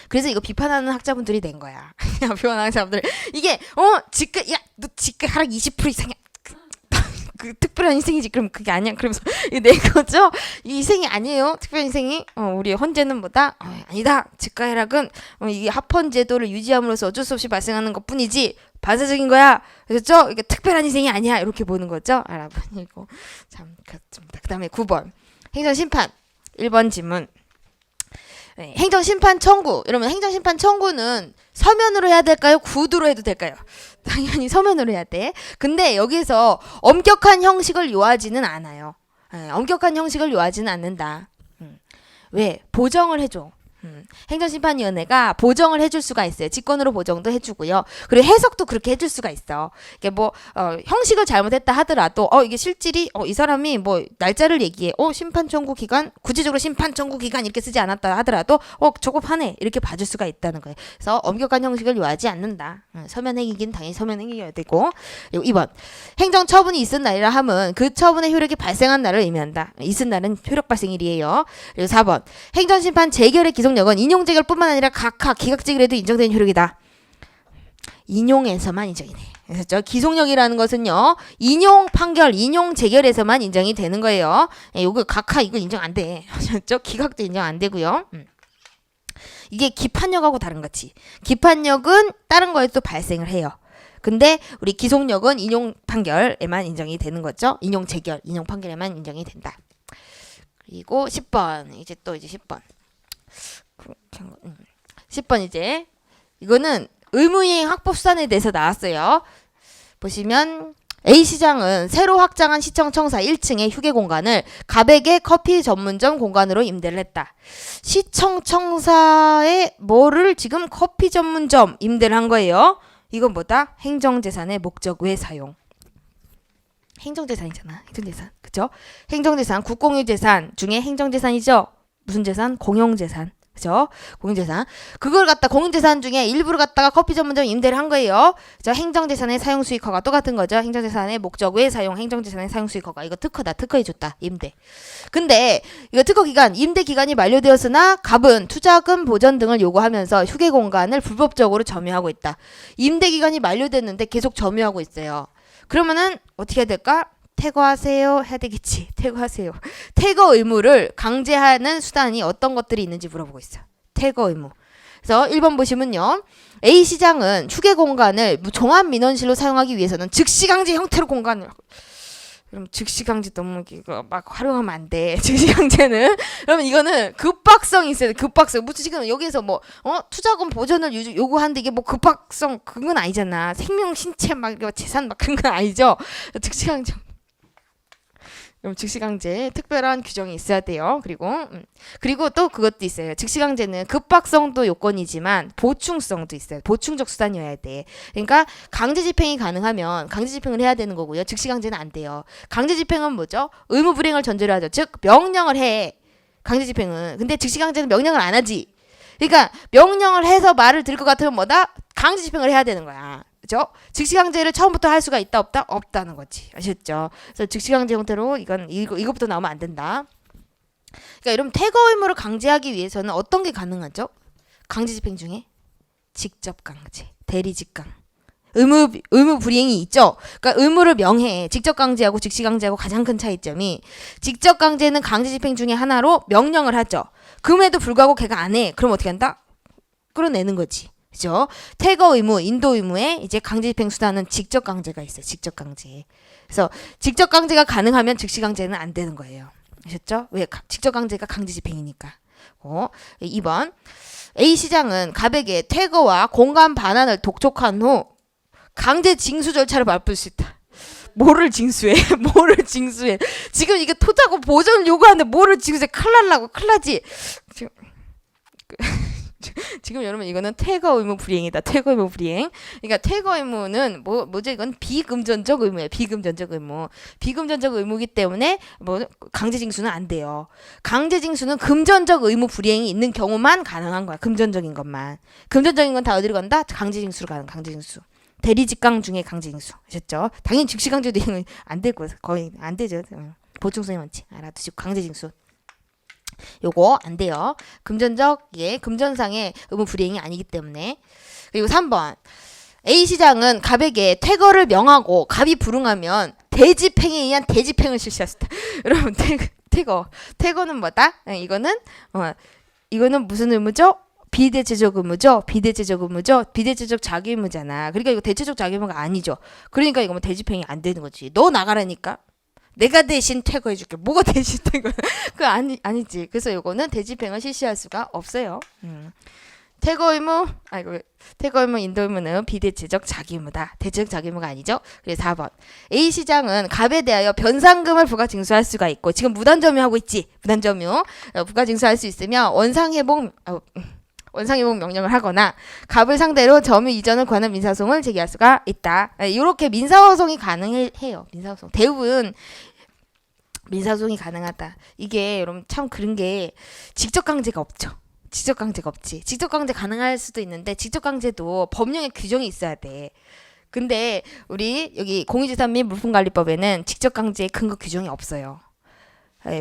그래서 이거 비판하는 학자분들이 낸 거야. 비판하는 학자분들 이게 너 지가 하락 20% 이상이야. 그 특별한 희생이지. 그럼 그게 아니야. 그러면서 이거 내 거죠? 이 희생이 아니에요. 특별한 희생이. 우리 헌재는 뭐다? 아니다. 즉가해락은 이게 합헌 제도를 유지함으로써 어쩔 수 없이 발생하는 것뿐이지 반사적인 거야. 그렇죠? 이게 특별한 희생이 아니야. 이렇게 보는 거죠. 알아보니고 참 그렇습니다. 그다음에 9번 행정심판 1번 지문. 네, 행정심판 청구. 여러분 행정심판 청구는 서면으로 해야 될까요? 구두로 해도 될까요? 당연히 서면으로 해야 돼. 근데 여기서 엄격한 형식을 요하지는 않아요. 네, 엄격한 형식을 요하지는 않는다. 왜? 보정을 해줘. 행정심판위원회가 보정을 해줄 수가 있어요. 직권으로 보정도 해주고요. 그리고 해석도 그렇게 해줄 수가 있어. 이게 뭐 형식을 잘못했다 하더라도 이게 실질이 이 사람이 뭐 날짜를 얘기해. 심판 청구 기간 구체적으로 심판 청구 기간 이렇게 쓰지 않았다 하더라도 적법하네 이렇게 봐줄 수가 있다는 거예요. 그래서 엄격한 형식을 요하지 않는다. 서면 행위긴 당연히 서면 행위여야 되고. 그리고 2번 행정 처분이 있은 날이라 함은 그 처분의 효력이 발생한 날을 의미한다. 있은 날은 효력 발생일이에요. 그리고 4번 행정심판 재결의 기속력은 인용재결뿐만 아니라 각하 기각재결에도 인정되는 효력이다. 인용에서만 인정이네. 그래서 기속력이라는 것은요. 인용 판결, 인용 재결에서만 인정이 되는 거예요. 요거 각하 이거 인정 안 돼. 기각도 인정 안 되고요. 이게 기판력하고 다른 거지. 기판력은 다른 거에도 발생을 해요. 근데 우리 기속력은 인용 판결에만 인정이 되는 거죠. 인용 재결, 인용 판결에만 인정이 된다. 그리고 10번. 이제 10번. 10번 이제 이거는 의무이행 확보 수단에 대해서 나왔어요. 보시면 A시장은 새로 확장한 시청 청사 1층의 휴게 공간을 가백의 커피 전문점 공간으로 임대를 했다. 시청 청사에 뭐를 지금 커피 전문점 임대를 한 거예요. 이건 뭐다? 행정재산의 목적 외 사용. 행정재산이잖아. 행정재산. 그쵸? 행정재산, 국공유재산 중에 행정재산이죠. 무슨 재산? 공용재산. 그죠? 공용재산. 그걸 갖다 공용재산 중에 일부를 갖다가 커피 전문점 임대를 한 거예요. 그죠? 행정재산의 사용수익허가 똑같은 거죠. 행정재산의 목적 외 사용, 행정재산의 사용수익허가. 이거 특허다. 특허해줬다. 임대. 근데 이거 특허기간, 임대기간이 만료되었으나 갑은 투자금 보전 등을 요구하면서 휴게공간을 불법적으로 점유하고 있다. 임대기간이 만료됐는데 계속 점유하고 있어요. 그러면은 어떻게 해야 될까? 퇴거하세요 해야 되겠지. 퇴거하세요. 퇴거 의무를 강제하는 수단이 어떤 것들이 있는지 물어보고 있어. 퇴거 의무. 그래서 1번 보시면요. A시장은 휴게 공간을 종합민원실로 사용하기 위해서는 즉시강제 형태로 공간을 그럼 즉시강제 너무 이거 막 활용하면 안 돼. 즉시강제는 그러면 이거는 급박성이 있어야 돼. 급박성. 무슨 지금 여기에서 뭐 투자금 보전을 요구하는데 이게 뭐 급박성 그건 아니잖아. 생명 신체 막 재산 막 그런 건 아니죠. 즉시강제. 그럼 즉시강제 특별한 규정이 있어야 돼요. 그리고 또 그것도 있어요. 즉시강제는 급박성도 요건이지만 보충성도 있어요. 보충적 수단이어야 돼. 그러니까 강제집행이 가능하면 강제집행을 해야 되는 거고요. 즉시강제는 안 돼요. 강제집행은 뭐죠? 의무불이행을 전제로 하죠. 즉 명령을 해. 강제집행은. 근데 즉시강제는 명령을 안 하지. 그러니까 명령을 해서 말을 들을 것 같으면 뭐다? 강제집행을 해야 되는 거야. 그죠? 즉시강제를 처음부터 할 수가 있다 없다? 없다는 거지. 아셨죠? 그래서 즉시강제 형태로 이것부터 나오면 안 된다. 그러니까 여러분 퇴거 의무를 강제하기 위해서는 어떤 게 가능하죠? 강제집행 중에 직접 강제, 대리직강. 의무 불이행이 있죠. 그러니까 의무를 명해. 직접 강제하고 즉시 강제하고 가장 큰 차이점이 직접 강제는 강제집행 중에 하나로 명령을 하죠. 그럼에도 불구하고 걔가 안 해. 그럼 어떻게 한다? 끌어내는 거지. 그죠? 퇴거 의무, 인도 의무에 이제 강제집행 수단은 직접 강제가 있어요. 직접 강제. 그래서 직접 강제가 가능하면 즉시 강제는 안 되는 거예요. 아셨죠? 왜? 직접 강제가 강제집행이니까. 2번. A시장은 가백에 퇴거와 공간 반환을 독촉한 후 강제 징수 절차를 밟을 수 있다. 뭐를 징수해? 뭐를 징수해? 지금 이게 토자고 보전을 요구하는데 뭐를 징수해? 큰일 날라고. 큰일 나지? 지금 여러분 이거는 퇴거 의무 불이행이다. 퇴거 의무 불이행. 그러니까 퇴거 의무는 뭐죠? 이건 비금전적 의무예요. 비금전적 의무. 비금전적 의무이기 때문에 뭐 강제징수는 안 돼요. 강제징수는 금전적 의무 불이행이 있는 경우만 가능한 거야. 금전적인 것만. 금전적인 건 다 어디로 간다? 강제징수로 가는 강제징수. 대리직강 중에 강제징수. 아셨죠? 당연히 즉시강제도 안 되고 거의 안 되죠. 보충성이 많지. 알아두시고 강제징수. 요거 안 돼요. 금전상의 의무 불이행이 아니기 때문에. 그리고 3번. A시장은 갑에게 퇴거를 명하고 갑이 불응하면 대집행에 의한 대집행을 실시할 수 있다. 여러분 태거는 뭐다? 이거는 무슨 의무죠? 비대체적 의무죠. 비대체적 자기 의무잖아. 그러니까 이거 대체적 자기 의무가 아니죠. 그러니까 이거 뭐 대집행이 안 되는 거지. 너 나가라니까. 내가 대신 퇴거해줄게. 뭐가 대신 퇴거? 그거 아니지. 그래서 이거는 대집행을 실시할 수가 없어요. 퇴거 의무, 인도 의무는 비대체적 자기 의무다. 대체적 자기 의무가 아니죠. 그래서 4번. A 시장은 갑에 대하여 변상금을 부가 징수할 수가 있고, 지금 무단점유 하고 있지. 무단점유. 부가 징수할 수 있으며, 원상회복 명령을 하거나, 갑을 상대로 점유 이전을 구하는 민사소송을 제기할 수가 있다. 이렇게 민사소송이 가능해요. 민사소송. 대부분 민사소송이 가능하다. 이게 여러분 참 그런 게 직접 강제가 없죠. 직접 강제가 없지. 직접 강제 가능할 수도 있는데 직접 강제도 법령에 규정이 있어야 돼. 근데 우리 여기 공유재산 및 물품관리법에는 직접 강제의 근거 규정이 없어요.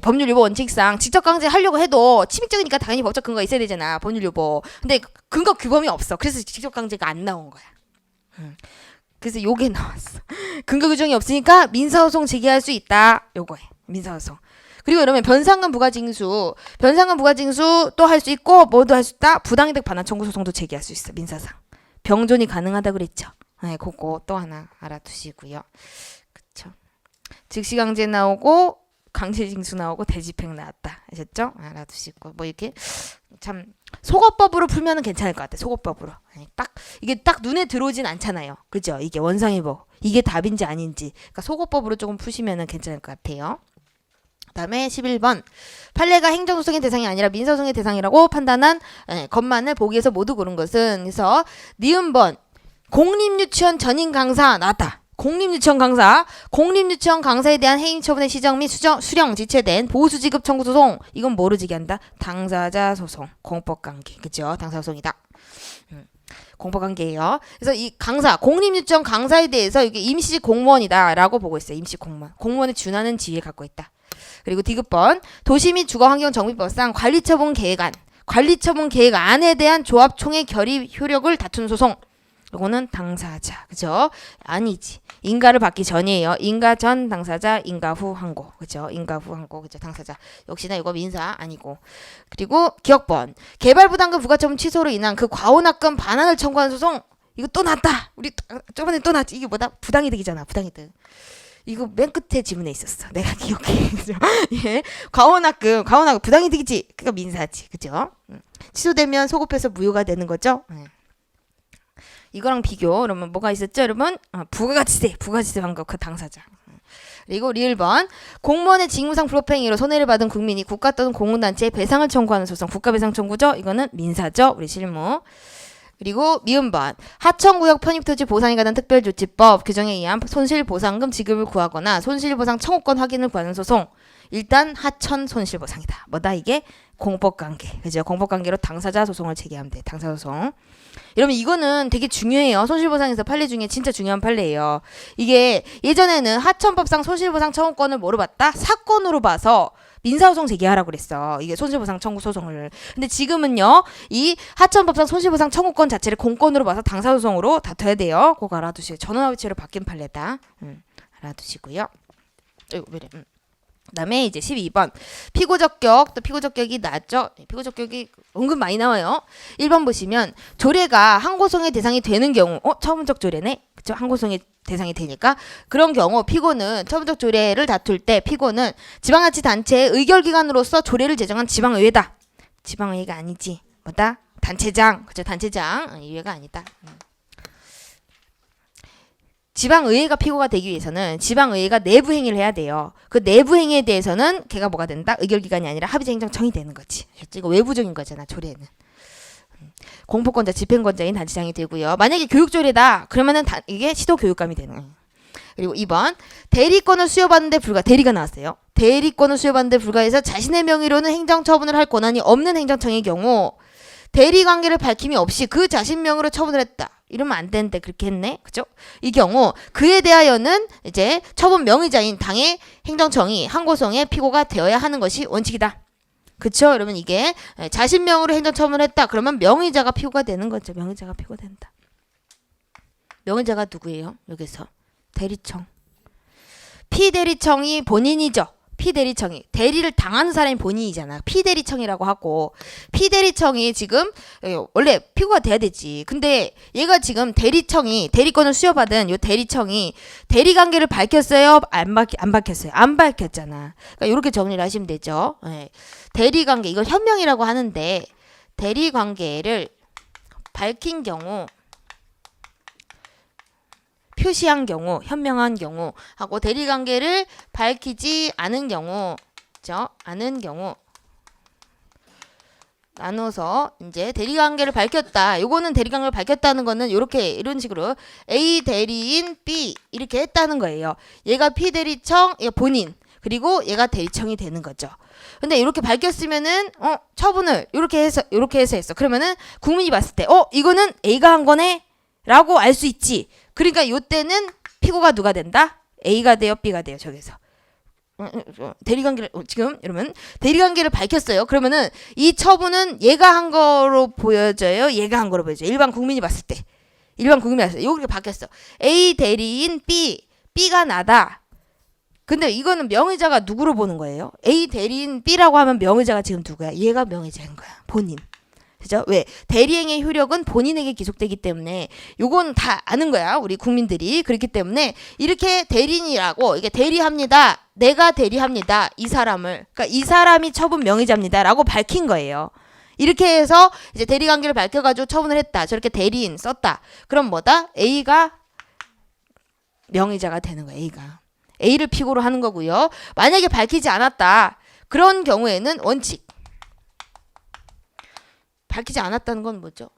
법률 유보 원칙상 직접 강제 하려고 해도 침입적이니까 당연히 법적 근거가 있어야 되잖아. 법률 유보. 근데 근거 규범이 없어. 그래서 직접 강제가 안 나온 거야. 그래서 요게 나왔어. 근거 규정이 없으니까 민사소송 제기할 수 있다. 요거에 민사소송. 그리고 이러면 변상금 부가징수 또 할 수 있고 뭐도 할 수 있다. 부당이득 반환 청구 소송도 제기할 수 있어. 민사상. 병존이 가능하다 그랬죠. 그거 또 하나 알아두시고요. 그쵸? 즉시강제 나오고 강제징수 나오고 대집행 나왔다. 아셨죠? 알아두시고 뭐 이렇게 참 속어법으로 풀면은 괜찮을 것 같아. 속어법으로. 이게 딱 눈에 들어오진 않잖아요. 그죠? 이게 원상회복. 이게 답인지 아닌지. 그러니까 속어법으로 조금 푸시면은 괜찮을 것 같아요. 그다음에 11번. 판례가 행정소송의 대상이 아니라 민사소송의 대상이라고 판단한 것만을 보기에서 모두 고른 것은 그래서 니은번 공립유치원 전임 강사 나왔다. 공립유치원 강사에 대한 해임 처분의 시정 및 수령 지체된 보수지급 청구 소송. 이건 뭐로 제기한다? 당사자 소송. 공법관계. 그죠? 당사자 소송이다. 공법관계예요. 그래서 이 강사, 공립유치원 강사에 대해서 이게 임시 공무원이다라고 보고 있어요. 임시 공무원. 공무원에 준하는 지위를 갖고 있다. 그리고 디귿번 도시 및 주거환경정비법상 관리처분 계획안에 대한 조합총회 결의 효력을 다투는 소송. 이거는 당사자. 그죠? 아니지. 인가를 받기 전이에요. 인가 전 당사자, 인가 후 항고. 그죠? 인가 후 항고. 그죠? 당사자. 역시나 이거 민사 아니고. 그리고 기억번. 개발부담금 부가처분 취소로 인한 그 과온합금 반환을 청구하는 소송. 이거 또 났다. 우리 저번에 또 났지. 이게 뭐다? 부당이득이잖아. 부당이득. 이거 맨 끝에 지문에 있었어. 내가 기억해. 그죠? 예. 과온합금 부당이득이지. 그러니까 민사지. 그죠? 취소되면 소급해서 무효가 되는 거죠. 이거랑 비교. 그러면 뭐가 있었죠, 여러분? 부가가치세 방금 그 당사자. 그리고 리을번 공무원의 직무상 불법행위로 손해를 받은 국민이 국가 또는 공공단체에 배상을 청구하는 소송. 국가배상 청구죠. 이거는 민사죠. 우리 실무. 그리고 미음번 하천구역 편입토지 보상에 관한 특별조치법 규정에 의한 손실보상금 지급을 구하거나 손실보상 청구권 확인을 구하는 소송. 일단 하천 손실보상이다. 뭐다 이게? 공법관계. 그죠? 공법관계로 당사자 소송을 제기하면 돼. 당사소송. 여러분 이거는 되게 중요해요. 손실보상에서 판례 중에 진짜 중요한 판례예요. 이게 예전에는 하천법상 손실보상 청구권을 뭐로 봤다? 사건으로 봐서 민사소송 제기하라고 그랬어. 이게 손실보상 청구 소송을. 근데 지금은요. 이 하천법상 손실보상 청구권 자체를 공권으로 봐서 당사소송으로 다퉈야 돼요. 그거 알아두시고. 전원합의체로 바뀐 판례다. 알아두시고요. 왜래? 그다음에 이제 12번 피고적격. 또 피고적격이 나왔죠. 피고적격이 은근 많이 나와요. 1번 보시면 조례가 항고송의 대상이 되는 경우 처분적 조례네. 그쵸? 항고송의 대상이 되니까 그런 경우 피고는 처분적 조례를 다툴 때 피고는 지방자치단체의 의결기관으로서 조례를 제정한 지방의회다. 지방의회가 아니지. 뭐다? 단체장. 그쵸? 단체장. 의회가 아니다. 지방의회가 피고가 되기 위해서는 지방의회가 내부 행위를 해야 돼요. 그 내부 행위에 대해서는 걔가 뭐가 된다? 의결기관이 아니라 합의제행정청이 되는 거지. 이거 외부적인 거잖아. 조례는. 공포권자, 집행권자인 단체장이 되고요. 만약에 교육조례다. 그러면은 이게 시도교육감이 되는 거예요. 그리고 2번 대리권을 수여받는데 불과. 대리가 나왔어요. 대리권을 수여받는데 불과해서 자신의 명의로는 행정처분을 할 권한이 없는 행정청의 경우 대리관계를 밝힘이 없이 그 자신 명의로 처분을 했다. 이러면 안 되는데 그렇게 했네. 그죠? 이 경우 그에 대하여는 이제 처분 명의자인 당의 행정청이 항고송의 피고가 되어야 하는 것이 원칙이다. 그쵸? 여러분 이게 자신 명의로 행정처분을 했다. 그러면 명의자가 피고가 되는 거죠. 명의자가 피고가 된다. 명의자가 누구예요? 여기서 대리청. 피대리청이 본인이죠. 피대리청이 대리를 당하는 사람이 본인이잖아. 피대리청이라고 하고 피대리청이 지금 원래 피고가 돼야 되지. 근데 얘가 지금 대리권을 수여받은 요 대리청이 대리관계를 밝혔어요? 안 밝혔어요? 안 밝혔잖아. 그러니까 이렇게 정리를 하시면 되죠. 네. 대리관계 이걸 현명이라고 하는데 대리관계를 밝힌 경우 표시한 경우, 현명한 경우 하고 대리관계를 밝히지 않은 경우, 그죠? 않은 경우 나눠서 이제 대리관계를 밝혔다. 요거는 대리관계를 밝혔다는 거는 요렇게 이런 식으로 A 대리인 B 이렇게 했다는 거예요. 얘가 피대리청, 얘가 본인, 그리고 얘가 대리청이 되는 거죠. 근데 이렇게 밝혔으면은 처분을 이렇게 해서 했어. 그러면은 국민이 봤을 때 이거는 A가 한 거네 라고 알 수 있지. 그러니까 요때는 피고가 누가 된다? A가 돼요? B가 돼요? 저기서. 대리관계를 지금 여러분 대리관계를 밝혔어요. 그러면은 이 처분은 얘가 한 거로 보여져요? 얘가 한 거로 보여져요? 일반 국민이 봤을 때. 여기 바뀌었어. A 대리인 B. B가 나다. 근데 이거는 명의자가 누구로 보는 거예요? A 대리인 B라고 하면 명의자가 지금 누구야? 얘가 명의자인 거야. 본인. 그죠? 왜? 대리행의 효력은 본인에게 기속되기 때문에 요건 다 아는 거야. 우리 국민들이. 그렇기 때문에 이렇게 대리인이라고 이게 대리합니다. 내가 대리합니다. 이 사람을. 그러니까 이 사람이 처분 명의자입니다. 라고 밝힌 거예요. 이렇게 해서 이제 대리관계를 밝혀가지고 처분을 했다. 저렇게 대리인 썼다. 그럼 뭐다? A가 명의자가 되는 거야. A를 피고로 하는 거고요. 만약에 밝히지 않았다. 그런 경우에는 원칙. 밝히지 않았다는 건 뭐죠?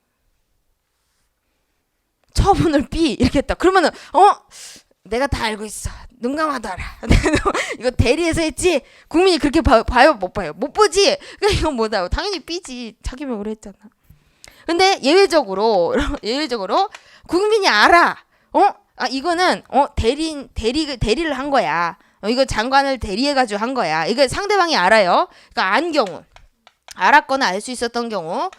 처분을 B 이렇게 했다. 그러면은 내가 다 알고 있어. 눈 감아둬라. 이거 대리해서 했지? 국민이 그렇게 봐요? 못 봐요? 못 보지? 그러니까 이건 뭐다? 당연히 B지. 자기 명으로 했잖아. 근데 예외적으로 국민이 알아. 이거는 대리를 한 거야. 이거 장관을 대리해가지고 한 거야. 이거 상대방이 알아요. 그러니까 안 경우. 알았거나 알 수 있었던 경우.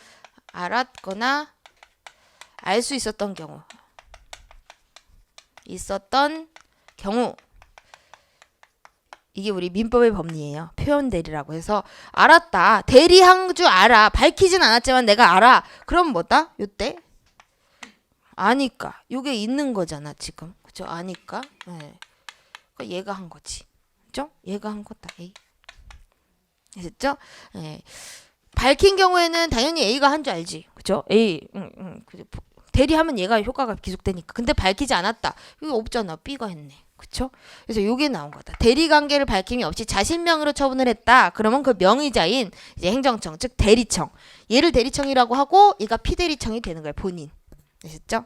이게 우리 민법의 법리예요. 표현 대리라고 해서 알았다. 대리한 줄 알아. 밝히진 않았지만 내가 알아. 그럼 뭐다? 요때 아니까. 요게 있는 거잖아 지금. 그죠? 아니까. 네. 그러니까 얘가 한 거지. 그죠? 얘가 한 거다. A. 됐죠? 네. 밝힌 경우에는 당연히 A가 한 줄 알지. 그죠? A. 대리하면 얘가 효과가 기속되니까. 근데 밝히지 않았다. 이거 없잖아. B가 했네. 그쵸? 그래서 요게 나온 거다. 대리관계를 밝힘이 없이 자신명의로 처분을 했다. 그러면 그 명의자인 이제 행정청, 즉 대리청. 얘를 대리청이라고 하고 얘가 피대리청이 되는 거예요. 본인. 아셨죠?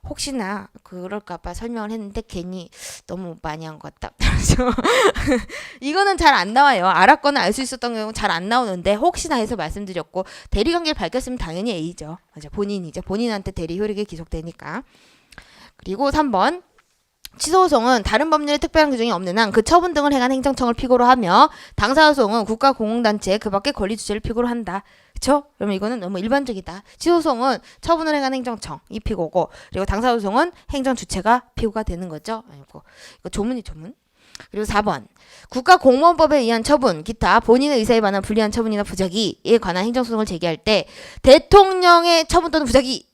혹시나 그럴까봐 설명을 했는데 괜히 너무 많이 한 것 같다. 이거는 잘 안 나와요. 알았거나 알 수 있었던 경우는 잘 안 나오는데 혹시나 해서 말씀드렸고 대리관계를 밝혔으면 당연히 A죠. 맞아, 본인이죠. 본인한테 대리 효력이 기속되니까. 그리고 3번 취소소송은 다른 법률의 특별한 규정이 없는 한 그 처분 등을 행한 행정청을 피고로 하며 당사소송은 국가공공단체 그 밖의 권리주체를 피고로 한다. 그쵸? 그러면 이거는 너무 일반적이다. 취소소송은 처분을 행한 행정청이 피고고 그리고 당사소송은 행정주체가 피고가 되는 거죠. 이거 조문이 조문. 그리고 4번 국가공무원법에 의한 처분, 기타 본인의 의사에 반한 불리한 처분이나 부작위에 관한 행정소송을 제기할 때 대통령의 처분 또는 부작위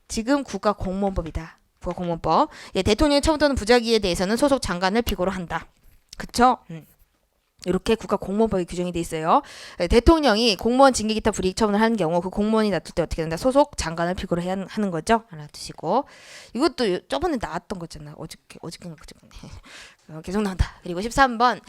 지금 국가공무원법이다. 국가공무원법. 대통령의 처분 또는 부작위에 대해서는 소속 장관을 피고로 한다. 그쵸? 이렇게 국가공무원법이 규정이 돼 있어요. 대통령이 공무원 징계 기타 불이익 처분을 하는 경우 그 공무원이 다툴 때 어떻게 된다? 소속 장관을 피고로 해야 하는 거죠. 알아두시고. 이것도 저번에 나왔던 거잖아. 어저께인가 그저께. 계속 나온다. 그리고 13번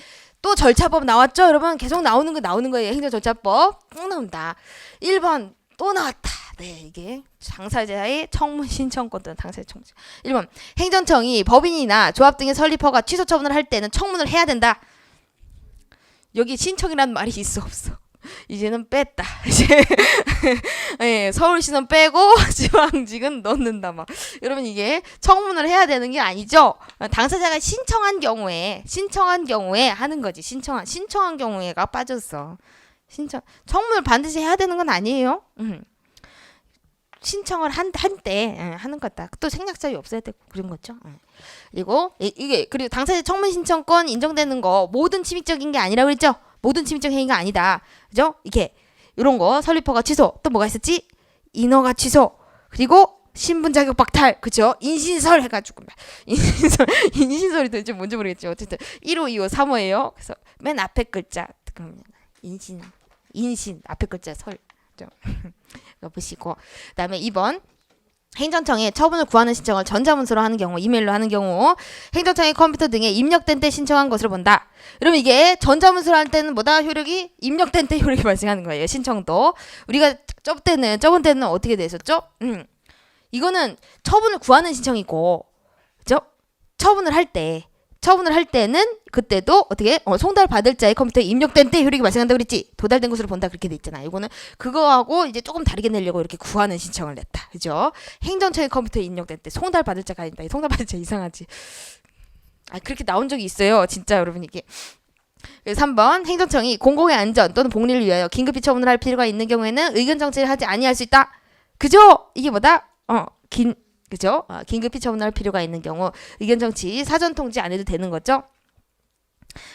또 절차법 나왔죠? 여러분 계속 나오는 거예요. 행정절차법 꼭 나온다. 1번 또 나왔다. 네, 이게 당사자의 청문 신청권 또는 당사자의 청문. 1번 행정청이 법인이나 조합 등의 설립 허가 취소 처분을 할 때는 청문을 해야 된다. 여기 신청이라는 말이 있어 없어? 이제는 뺐다. 이제 네, 서울시는 빼고 지방직은 넣는다 막. 여러분 이게 청문을 해야 되는 게 아니죠. 당사자가 신청한 경우에 하는 거지. 신청한 경우에가 빠졌어. 청문을 반드시 해야 되는 건 아니에요. 신청을 한때 하는 거다. 또 생략자유 없어야 되고 그런 거죠. 그리고 이게 그리고 당사자 청문 신청권 인정되는 거 모든 침입적인 게 아니라 그랬죠. 모든 침입적 행위가 아니다. 그죠? 이게 이런 거 설리퍼가 취소. 또 뭐가 있었지? 인허가 취소. 그리고 신분 자격 박탈. 그죠? 인신설 해가지고 인신설이 도대체 뭔지 모르겠죠. 어쨌든 1호, 2호, 3호예요. 그래서 맨 앞에 글자 인신 앞에 글자 설. 이거 보시고 그다음에 2번 행정청에 처분을 구하는 신청을 전자문서로 하는 경우, 이메일로 하는 경우 행정청의 컴퓨터 등에 입력된 때 신청한 것으로 본다. 그러면 이게 전자문서로 할 때는 뭐다? 효력이 입력된 때 효력이 발생하는 거예요. 신청도. 우리가 저번 때는 어떻게 됐었죠? 이거는 처분을 구하는 신청이고, 그죠? 처분을 할 때는 그때도 어떻게 송달 받을 자의 컴퓨터에 입력된 때 효력이 발생한다 그랬지. 도달된 것으로 본다 그렇게 돼 있잖아. 이거는 그거하고 이제 조금 다르게 내려고 이렇게 구하는 신청을 냈다. 그죠? 행정처의 컴퓨터에 입력된 때 송달 받을 자가 아니다. 송달 받을 자 이상하지. 그렇게 나온 적이 있어요. 진짜 여러분 이게. 3번 행정청이 공공의 안전 또는 복리를 위하여 긴급히 처분을 할 필요가 있는 경우에는 의견 정치를 하지 아니할 수 있다. 그죠? 이게 뭐다? 그죠? 긴급히 처분할 필요가 있는 경우 의견 정치 사전 통지 안 해도 되는 거죠.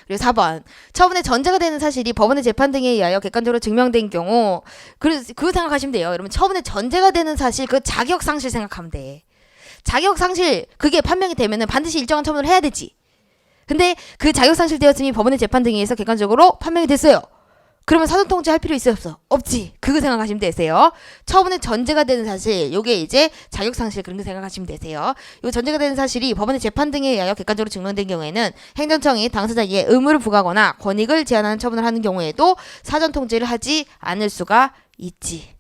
그리고 4번 처분의 전제가 되는 사실이 법원의 재판 등에 의하여 객관적으로 증명된 경우 그거 생각하시면 돼요. 여러분 처분의 전제가 되는 사실 그 자격 상실 생각하면 돼. 자격 상실 그게 판명이 되면은 반드시 일정한 처분을 해야 되지. 근데 그 자격 상실되었음이 법원의 재판 등에 의해서 객관적으로 판명이 됐어요. 그러면 사전 통지할 필요 있어요 없어? 없지. 그거 생각하시면 되세요. 처분의 전제가 되는 사실, 요게 이제 자격 상실 그런 거 생각하시면 되세요. 요 전제가 되는 사실이 법원의 재판 등에 의하여 객관적으로 증명된 경우에는 행정청이 당사자에게 의무를 부과하거나 권익을 제한하는 처분을 하는 경우에도 사전 통지를 하지 않을 수가 있지.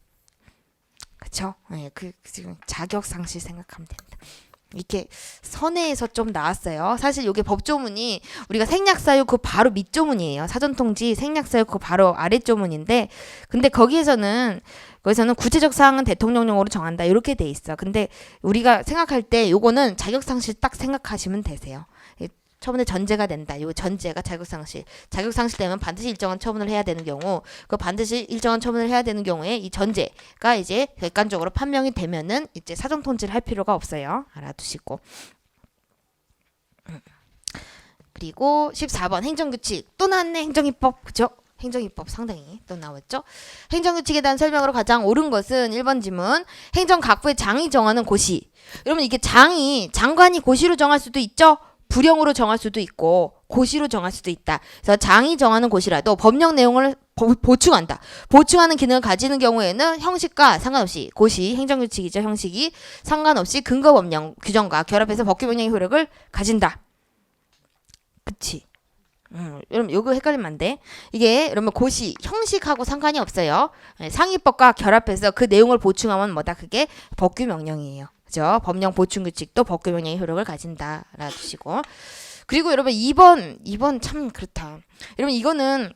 그쵸? 네, 지금 자격 상실 생각하면 된다. 이렇게 선회에서 좀 나왔어요. 사실 이게 법조문이 우리가 생략사유 그 바로 밑조문이에요. 사전통지 생략사유 그 바로 아랫조문인데 근데 거기서는 구체적 사항은 대통령령으로 정한다 이렇게 돼 있어. 근데 우리가 생각할 때 요거는 자격상실 딱 생각하시면 되세요. 처분의 전제가 된다. 요 전제가 자격상실. 자격상실되면 반드시 일정한 처분을 해야 되는 경우, 그 반드시 일정한 처분을 해야 되는 경우에 이 전제가 이제 객관적으로 판명이 되면은 이제 사전 통지를 할 필요가 없어요. 알아두시고. 그리고 14번 행정규칙 또 나왔네. 행정입법 그죠? 행정입법 상당히 또 나왔죠. 행정규칙에 대한 설명으로 가장 옳은 것은 1번 지문 행정각부의 장이 정하는 고시. 여러분 이게 장관이 고시로 정할 수도 있죠. 부령으로 정할 수도 있고 고시로 정할 수도 있다. 그래서 장이 정하는 고시라도 법령 내용을 보충한다. 보충하는 기능을 가지는 경우에는 형식과 상관없이 고시, 행정규칙이죠. 형식이 상관없이 근거법령 규정과 결합해서 법규명령의 효력을 가진다. 그치? 여러분 이거 헷갈리면 안 돼. 이게 여러분 고시 형식하고 상관이 없어요. 상위법과 결합해서 그 내용을 보충하면 뭐다? 그게 법규명령이에요. 그죠? 법령 보충 규칙도 법규명령의 효력을 가진다. 알아두시고. 그리고 여러분 2번 참 그렇다. 여러분 이거는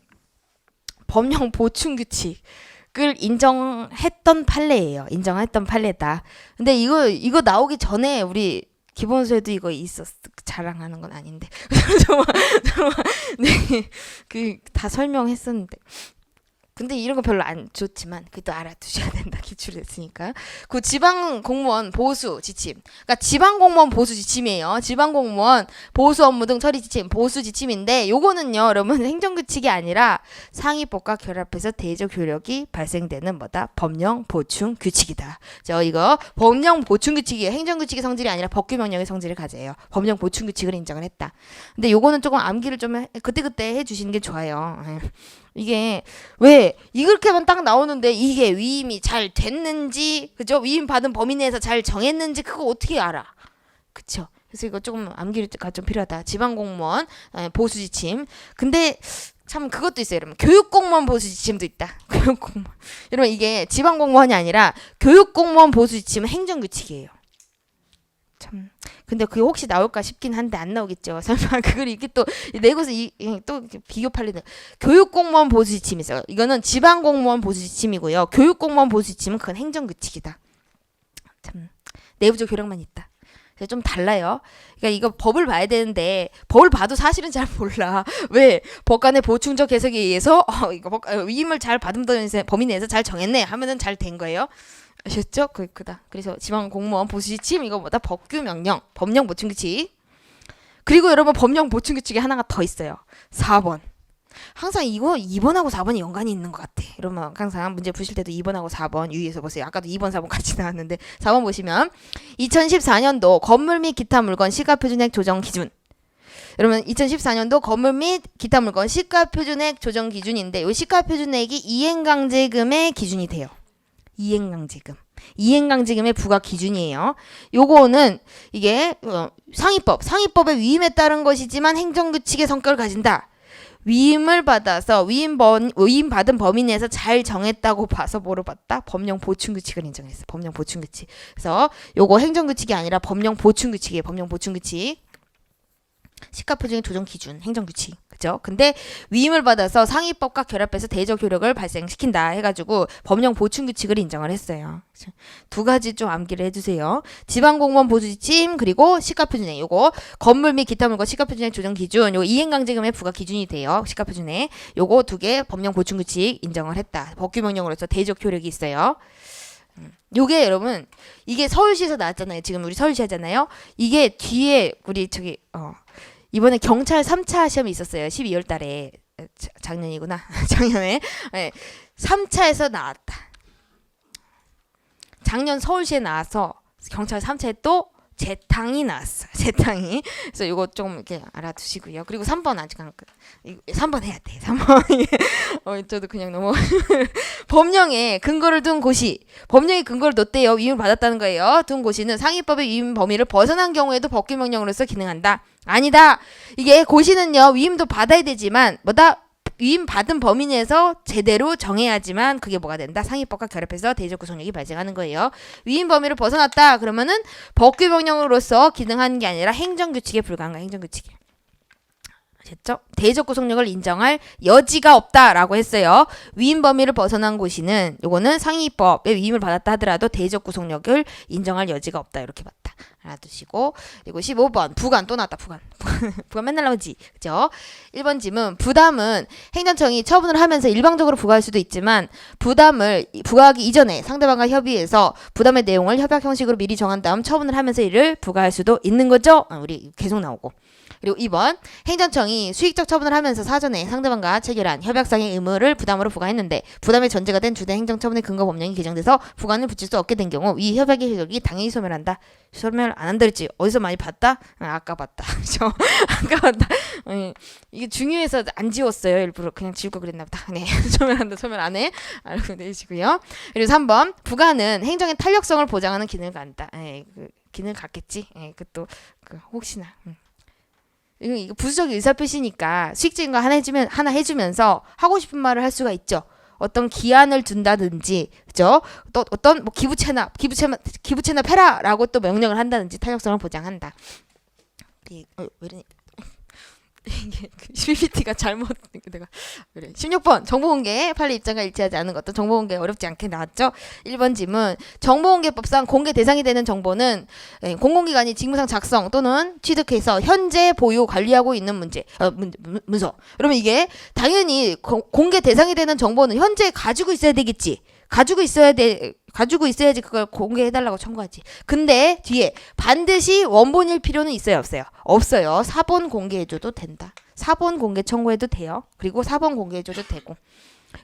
법령 보충 규칙을 인정했던 판례예요. 인정했던 판례다. 근데 이거 나오기 전에 우리 기본소에도 이거 있었어. 자랑하는 건 아닌데. 네, 다 설명했었는데. 근데 이런 거 별로 안 좋지만 그래도 알아두셔야 된다. 기출했으니까. 그 지방 공무원 보수 지침. 그러니까 지방 공무원 보수 지침이에요. 지방 공무원 보수 업무 등 처리 지침, 보수 지침인데 요거는요, 여러분 행정규칙이 아니라 상위법과 결합해서 대적 효력이 발생되는 뭐다? 법령 보충 규칙이다. 이거 법령 보충 규칙이에요. 행정규칙의 성질이 아니라 법규명령의 성질을 가져요. 법령 보충 규칙을 인정을 했다. 근데 요거는 조금 암기를 좀 그때그때 해주시는 게 좋아요. 이게 왜 이렇게만 딱 나오는데 이게 위임이 잘 됐는지, 그죠? 위임 받은 범위 내에서 잘 정했는지 그거 어떻게 알아? 그쵸? 그래서 이거 조금 암기가 좀 필요하다. 지방공무원 보수 지침. 근데 참 그것도 있어요. 여러분 교육공무원 보수 지침도 있다. 교육공무원. 여러분 이게 지방공무원이 아니라 교육공무원 보수 지침은 행정규칙이에요. 참. 근데 그게 혹시 나올까 싶긴 한데 안 나오겠죠. 설마 그걸 이렇게 또 내고서 또 비교 팔리는 교육공무원 보수 지침이 있어요. 이거는 지방공무원 보수 지침이고요. 교육공무원 보수 지침은 그건 행정규칙이다. 참 내부적 효력만 있다. 그래서 좀 달라요. 그러니까 이거 법을 봐야 되는데 법을 봐도 사실은 잘 몰라. 왜 법관의 보충적 해석에 의해서 이거 위임을 잘 받은 범위 내에서 잘 정했네 하면은 잘 된 거예요. 아셨죠? 그다. 그래서 지방 공무원 보수 지침 이거보다 법규 명령, 법령 보충 규칙. 그리고 여러분 법령 보충 규칙이 하나가 더 있어요. 4번. 항상 이거 2번하고 4번이 연관이 있는 것 같아. 여러분 항상 문제 푸실 때도 2번하고 4번 유의해서 보세요. 아까도 2번, 4번 같이 나왔는데 4번 보시면 2014년도 건물 및 기타 물건 시가표준액 조정 기준. 여러분 2014년도 건물 및 기타 물건 시가표준액 조정 기준인데 이 시가표준액이 이행강제금의 기준이 돼요. 이행강제금. 이행강제금의 부과 기준이에요. 요거는 이게 상위법의 위임에 따른 것이지만 행정규칙의 성격을 가진다. 위임을 받아서 위임받은 범위 내에서 잘 정했다고 봐서 뭐로 봤다? 법령 보충규칙을 인정했어. 법령 보충규칙. 그래서 요거 행정규칙이 아니라 법령 보충규칙이에요. 법령 보충규칙. 시가표준액 조정 기준, 행정규칙. 그죠? 근데 위임을 받아서 상위법과 결합해서 대적 효력을 발생시킨다 해가지고 법령 보충규칙을 인정을 했어요. 두 가지 좀 암기를 해주세요. 지방공무원 보수지침 그리고 시가표준액. 요거 건물 및 기타 물건 시가표준액 조정 기준. 요거 이행강제금의 부과 기준이 돼요. 시가표준액. 요거 두 개 법령 보충규칙 인정을 했다. 법규명령으로서 대적 효력이 있어요. 요게 여러분 이게 서울시에서 나왔잖아요. 지금 우리 서울시 하잖아요. 이게 뒤에 우리 이번에 경찰 3차 시험이 있었어요. 12월 달에. 작년이구나. 작년에. 네. 3차에서 나왔다. 작년 서울시에 나와서 경찰 3차에 또 재탕이 나왔어요. 재탕이. 그래서 이거 좀 이렇게 알아두시고요. 그리고 3번 아직 안 끝. 3번 해야 돼. 3번. 저도 그냥 너무 법령에 근거를 둔 고시. 법령에 근거를 뒀대요. 위임을 받았다는 거예요. 둔 고시는 상위법의 위임 범위를 벗어난 경우에도 법규명령으로서 기능한다. 아니다. 이게 고시는요. 위임도 받아야 되지만 위임 받은 범위 내에서 제대로 정해야지만 그게 뭐가 된다? 상위법과 결합해서 대적 구속력이 발생하는 거예요. 위임 범위를 벗어났다. 그러면은 법규명령으로서 기능하는 게 아니라 행정규칙에 불과한 거야. 행정규칙에. 아셨죠? 대적 구속력을 인정할 여지가 없다라고 했어요. 위임 범위를 벗어난 고시는 요거는 상위법에 위임을 받았다 하더라도 대적 구속력을 인정할 여지가 없다. 이렇게 봤다. 알아두시고 그리고 15번 부관 또 나왔다. 부관 맨날 나오지. 그죠? 1번 질문 부담은 행정청이 처분을 하면서 일방적으로 부과할 수도 있지만 부담을 부과하기 이전에 상대방과 협의해서 부담의 내용을 협약 형식으로 미리 정한 다음 처분을 하면서 이를 부과할 수도 있는 거죠. 우리 계속 나오고 그리고 2번 행정청이 수익적 처분을 하면서 사전에 상대방과 체결한 협약상의 의무를 부담으로 부과했는데 부담의 전제가 된 주된 행정처분의 근거 법령이 개정돼서 부과를 붙일 수 없게 된 경우 이 협약의 효력이 당연히 소멸한다. 소멸 안 한다 그랬지. 어디서 많이 봤다? 아까 봤다. 그죠? 아까 봤다. 이게 중요해서 안 지웠어요. 일부러 그냥 지울 거 그랬나 보다. 네. 소멸한다. 소멸 안 해. 알고 내시고요. 그리고 3번 부과는 행정의 탄력성을 보장하는 기능을 갖는다. 기능을 갖겠지. 그것도 혹시나. 이거 부수적 의사표시니까 수익적인 거 하나 해주면서 하고 싶은 말을 할 수가 있죠. 어떤 기한을 둔다든지, 그죠? 또 어떤 뭐 기부채납 해라라고 또 명령을 한다든지 탄력성을 보장한다. 왜 이러니? 이게 PPT가 잘못 내가 그래. 16번 정보공개 판례 입장과 일치하지 않은 것도 정보공개 어렵지 않게 나왔죠. 1번 질문 정보공개법상 공개 대상이 되는 정보는 공공기관이 직무상 작성 또는 취득해서 현재 보유 관리하고 있는 문서. 그러면 이게 당연히 공개 대상이 되는 정보는 현재 가지고 있어야 되겠지. 가지고 있어야지 그걸 공개해달라고 청구하지. 근데 뒤에 반드시 원본일 필요는 있어요, 없어요? 없어요. 사본 공개해줘도 된다. 사본 공개 청구해도 돼요. 그리고 사본 공개해줘도 되고.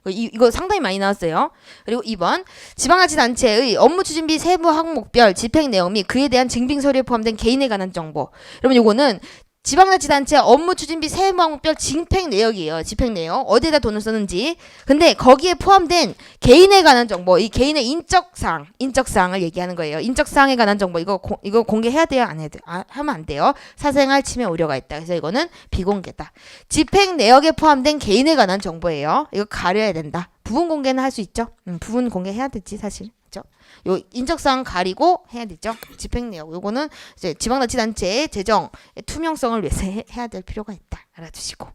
이거 상당히 많이 나왔어요. 그리고 2번 지방자치단체의 업무 추진비 세부 항목별 집행 내용 및 그에 대한 증빙 서류에 포함된 개인에 관한 정보. 여러분 요거는 지방자치단체 업무 추진비 세부 항목별 집행 내역이에요. 집행 내역. 어디에다 돈을 쓰는지. 근데 거기에 포함된 개인에 관한 정보, 이 개인의 인적사항을 얘기하는 거예요. 인적사항에 관한 정보 이거 공개해야 돼요? 안 해야 돼요? 하면 안 돼요. 사생활 침해 우려가 있다. 그래서 이거는 비공개다. 집행 내역에 포함된 개인에 관한 정보예요. 이거 가려야 된다. 부분 공개는 할 수 있죠. 부분 공개해야 되지 사실. 요 인적사항 가리고 해야 되죠. 집행 내역. 요거는 이제 지방자치단체의 재정 투명성을 위해서 해야 될 필요가 있다. 알아두시고.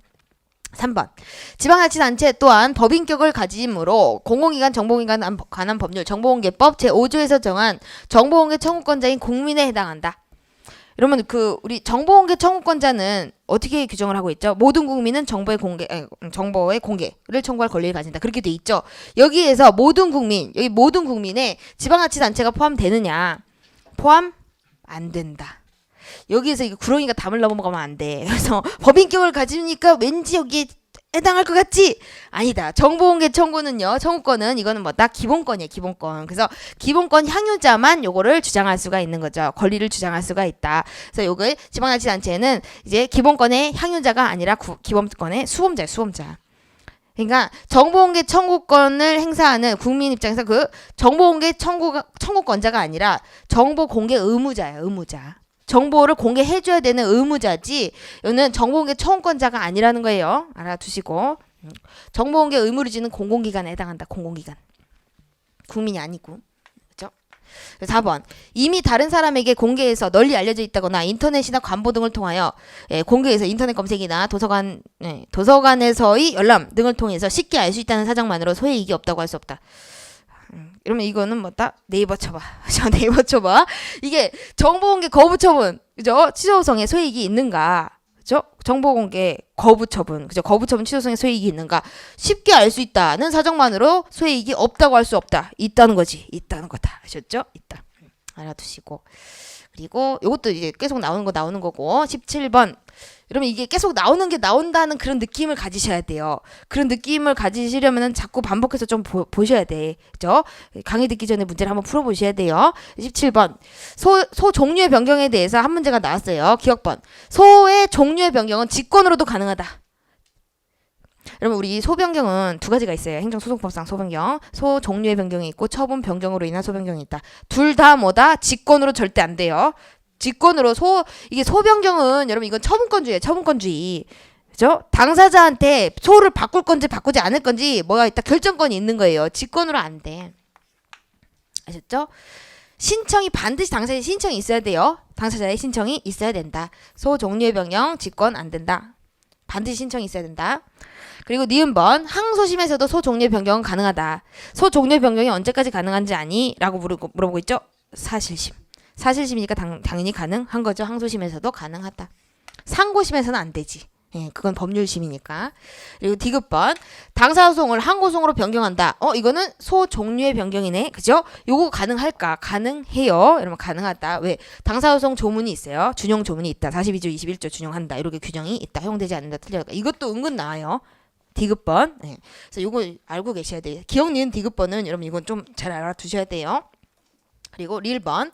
3번. 지방자치단체 또한 법인격을 가짐으로 공공기관 정보기관 관한 법률 정보공개법 제5조에서 정한 정보공개 청구권자인 국민에 해당한다. 이러면 우리 정보공개 청구권자는 어떻게 규정을 하고 있죠? 모든 국민은 정보의 공개를 청구할 권리를 가진다. 그렇게 돼 있죠. 여기에서 여기 모든 국민에 지방자치단체가 포함되느냐? 포함 안 된다. 여기에서 이거 구렁이가 담을 넘어가면 안 돼. 그래서 법인격을 가지니까 왠지 여기에 해당할 것 같지? 아니다. 정보공개 청구권은 이거는 뭐다? 기본권이에요. 기본권. 그래서 기본권 향유자만 요거를 주장할 수가 있는 거죠. 권리를 주장할 수가 있다. 그래서 요거 지방자치단체는 이제 기본권의 향유자가 아니라 기본권의 수범자. 그러니까 정보공개 청구권을 행사하는 국민 입장에서 정보공개 청구권자가 아니라 정보공개 의무자예요. 의무자. 정보를 공개해줘야 되는 의무자지 이거는 정보공개 청구권자가 아니라는 거예요. 알아두시고 정보공개 의무를 지는 공공기관에 해당한다. 공공기관. 국민이 아니고. 그렇죠? 4번 이미 다른 사람에게 공개해서 널리 알려져 있다거나 인터넷이나 관보 등을 통하여 공개해서 인터넷 검색이나 도서관에서의 열람 등을 통해서 쉽게 알 수 있다는 사정만으로 소외이익이 없다고 할 수 없다. 이러면 이거는 뭐다? 네이버 쳐봐. 네이버 쳐봐. 이게 정보공개 거부 처분, 그죠? 취소성에 소이익이 있는가? 그죠? 정보공개 거부 처분, 그죠? 거부 처분 취소성에 소이익이 있는가? 쉽게 알 수 있다는 사정만으로 소이익이 없다고 할 수 없다. 있다는 거지. 있다는 거다. 아셨죠? 있다. 알아두시고. 그리고 이것도 이제 계속 나오는 거고 17번. 여러분 이게 계속 나온다는 그런 느낌을 가지셔야 돼요. 그런 느낌을 가지시려면은 자꾸 반복해서 좀 보셔야 돼. 그죠? 강의 듣기 전에 문제를 한번 풀어보셔야 돼요. 17번. 소 종류의 변경에 대해서 한 문제가 나왔어요. 기억번. 소의 종류의 변경은 직권으로도 가능하다. 여러분 우리 소 변경은 두 가지가 있어요. 행정소송법상 소 변경. 소 종류의 변경이 있고 처분 변경으로 인한 소 변경이 있다. 둘 다 뭐다? 직권으로 절대 안 돼요. 직권으로 이게 소 변경은 여러분 이건 처분권주의예요. 처분권주의. 그죠? 당사자한테 소를 바꿀 건지 바꾸지 않을 건지 뭐가 있다. 결정권이 있는 거예요. 직권으로 안 돼. 아셨죠? 신청이 반드시 당사자의 신청이 있어야 돼요. 당사자의 신청이 있어야 된다. 소 종류의 변경 직권 안 된다. 반드시 신청이 있어야 된다. 그리고 니은번 항소심에서도 소 종류의 변경은 가능하다. 소 종류의 변경이 언제까지 가능한지 아니? 라고 물어보고 있죠. 사실심이니까 당연히 가능한 거죠. 항소심에서도 가능하다. 상고심에서는 안 되지. 예, 그건 법률심이니까. 그리고 디귿번 당사소송을 항고소송으로 변경한다. 이거는 소 종류의 변경이네. 그죠? 요거 가능할까? 가능해요. 여러분 가능하다. 왜? 당사소송 조문이 있어요. 준용 조문이 있다. 42조 21조 준용한다. 이렇게 규정이 있다. 허용되지 않는다. 틀려가. 이것도 은근 나와요. 디귿번. 네. 그래서 요거 알고 계셔야 돼요. 기억 니은 디귿번은 여러분 이건 좀 잘 알아두셔야 돼요. 그리고 릴번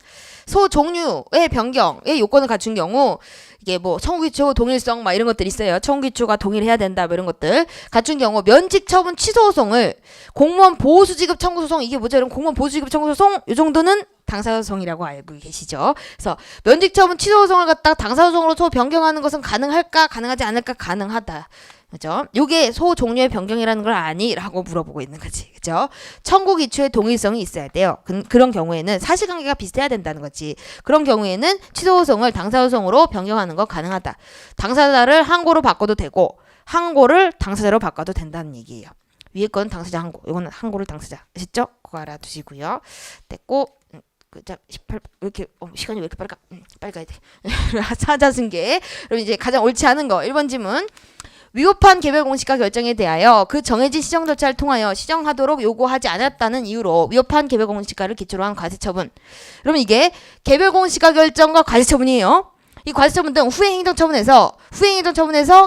소 종류의 변경의 요건을 갖춘 경우 이게 뭐 청구기초 동일성 막 이런 것들 있어요. 청구기초가 동일해야 된다 뭐 이런 것들 갖춘 경우 면직 처분 취소 소송을 공무원 보호수지급 청구 소송 이게 뭐죠? 여러분 공무원 보호수지급 청구 소송 요 정도는 당사소송이라고 알고 계시죠. 그래서 면직 처분 취소 소송을 갖다가 당사소송으로 소 변경하는 것은 가능할까? 가능하지 않을까? 가능하다. 그죠? 요게 소 종류의 변경이라는 걸 아니라고 물어보고 있는 거지. 그죠? 청구 기초의 동일성이 있어야 돼요. 그런 경우에는 사실관계가 비슷해야 된다는 거지. 그런 경우에는 취소소송을 당사소송으로 변경하는 거 가능하다. 당사자를 항고로 바꿔도 되고 항고를 당사자로 바꿔도 된다는 얘기예요. 위에 거는 당사자 항고, 이거는 항고를 당사자. 아셨죠? 그거 알아두시고요. 됐고 18, 왜 이렇게 시간이 왜 이렇게 빠를까? 빨리 가야 돼. 사자승계. 그럼 이제 가장 옳지 않은 거 1번 지문. 위법한 개별 공시가 결정에 대하여 그 정해진 시정 절차를 통하여 시정하도록 요구하지 않았다는 이유로 위법한 개별 공시가를 기초로 한 과세처분. 그러면 이게 개별 공시가 결정과 과세처분이에요. 이 과세처분 등 후행행정처분에서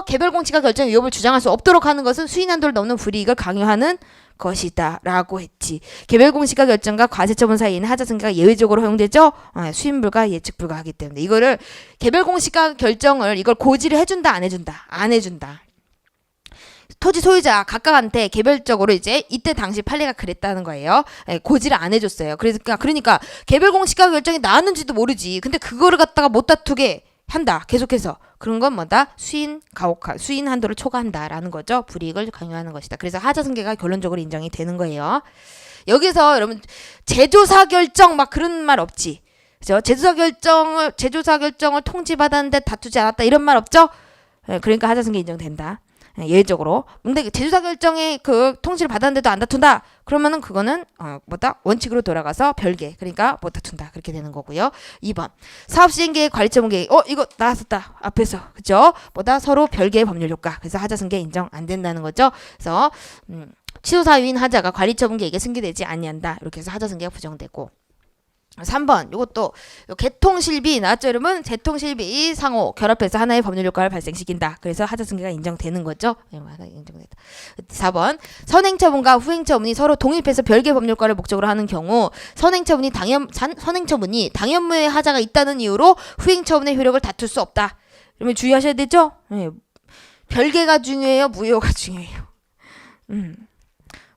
개별 공시가 결정 위법을 주장할 수 없도록 하는 것은 수인 한도를 넘는 불이익을 강요하는 것이다 라고 했지. 개별 공시가 결정과 과세처분 사이에는 하자승계가 예외적으로 허용되죠. 수인 불가 예측 불가하기 때문에 이거를 개별 공시가 결정을 이걸 고지를 해준다 안 해준다? 안 해준다. 토지 소유자 각각한테 개별적으로 이제 이때 당시 판례가 그랬다는 거예요. 고지를 안 해줬어요. 그러니까 개별 공시가 결정이 나왔는지도 모르지. 근데 그거를 갖다가 못 다투게 한다. 계속해서. 그런 건 뭐다? 수인 한도를 초과한다라는 거죠. 불이익을 강요하는 것이다. 그래서 하자승계가 결론적으로 인정이 되는 거예요. 여기서 여러분 제조사 결정 막 그런 말 없지. 그죠? 제조사 결정을 통지받았는데 다투지 않았다 이런 말 없죠? 그러니까 하자승계 인정된다. 예외적으로. 근데 제조사 결정의 그 통지를 받았는데도 안 다툰다. 그러면은 그거는 원칙으로 돌아가서 별개. 그러니까 못 다툰다. 그렇게 되는 거고요. 2번. 사업 시행 계획, 관리처분 계획. 이거 나왔었다. 앞에서. 그죠? 서로 별개의 법률 효과. 그래서 하자 승계 인정 안 된다는 거죠. 그래서 취소 사유인 하자가 관리처분 계획에 승계되지 아니한다. 이렇게 해서 하자 승계가 부정되고. 3번 이것도 개통실비 나왔죠 여러분. 개통실비 상호 결합해서 하나의 법률 효과를 발생시킨다. 그래서 하자승계가 인정되는 거죠. 인정됐다. 4번 선행처분과 후행처분이 서로 독립해서 별개 법률 효과를 목적으로 하는 경우 선행처분이 당연무효의 하자가 있다는 이유로 후행처분의 효력을 다툴 수 없다. 그러면 주의하셔야 되죠. 별개가 중요해요, 무효가 중요해요.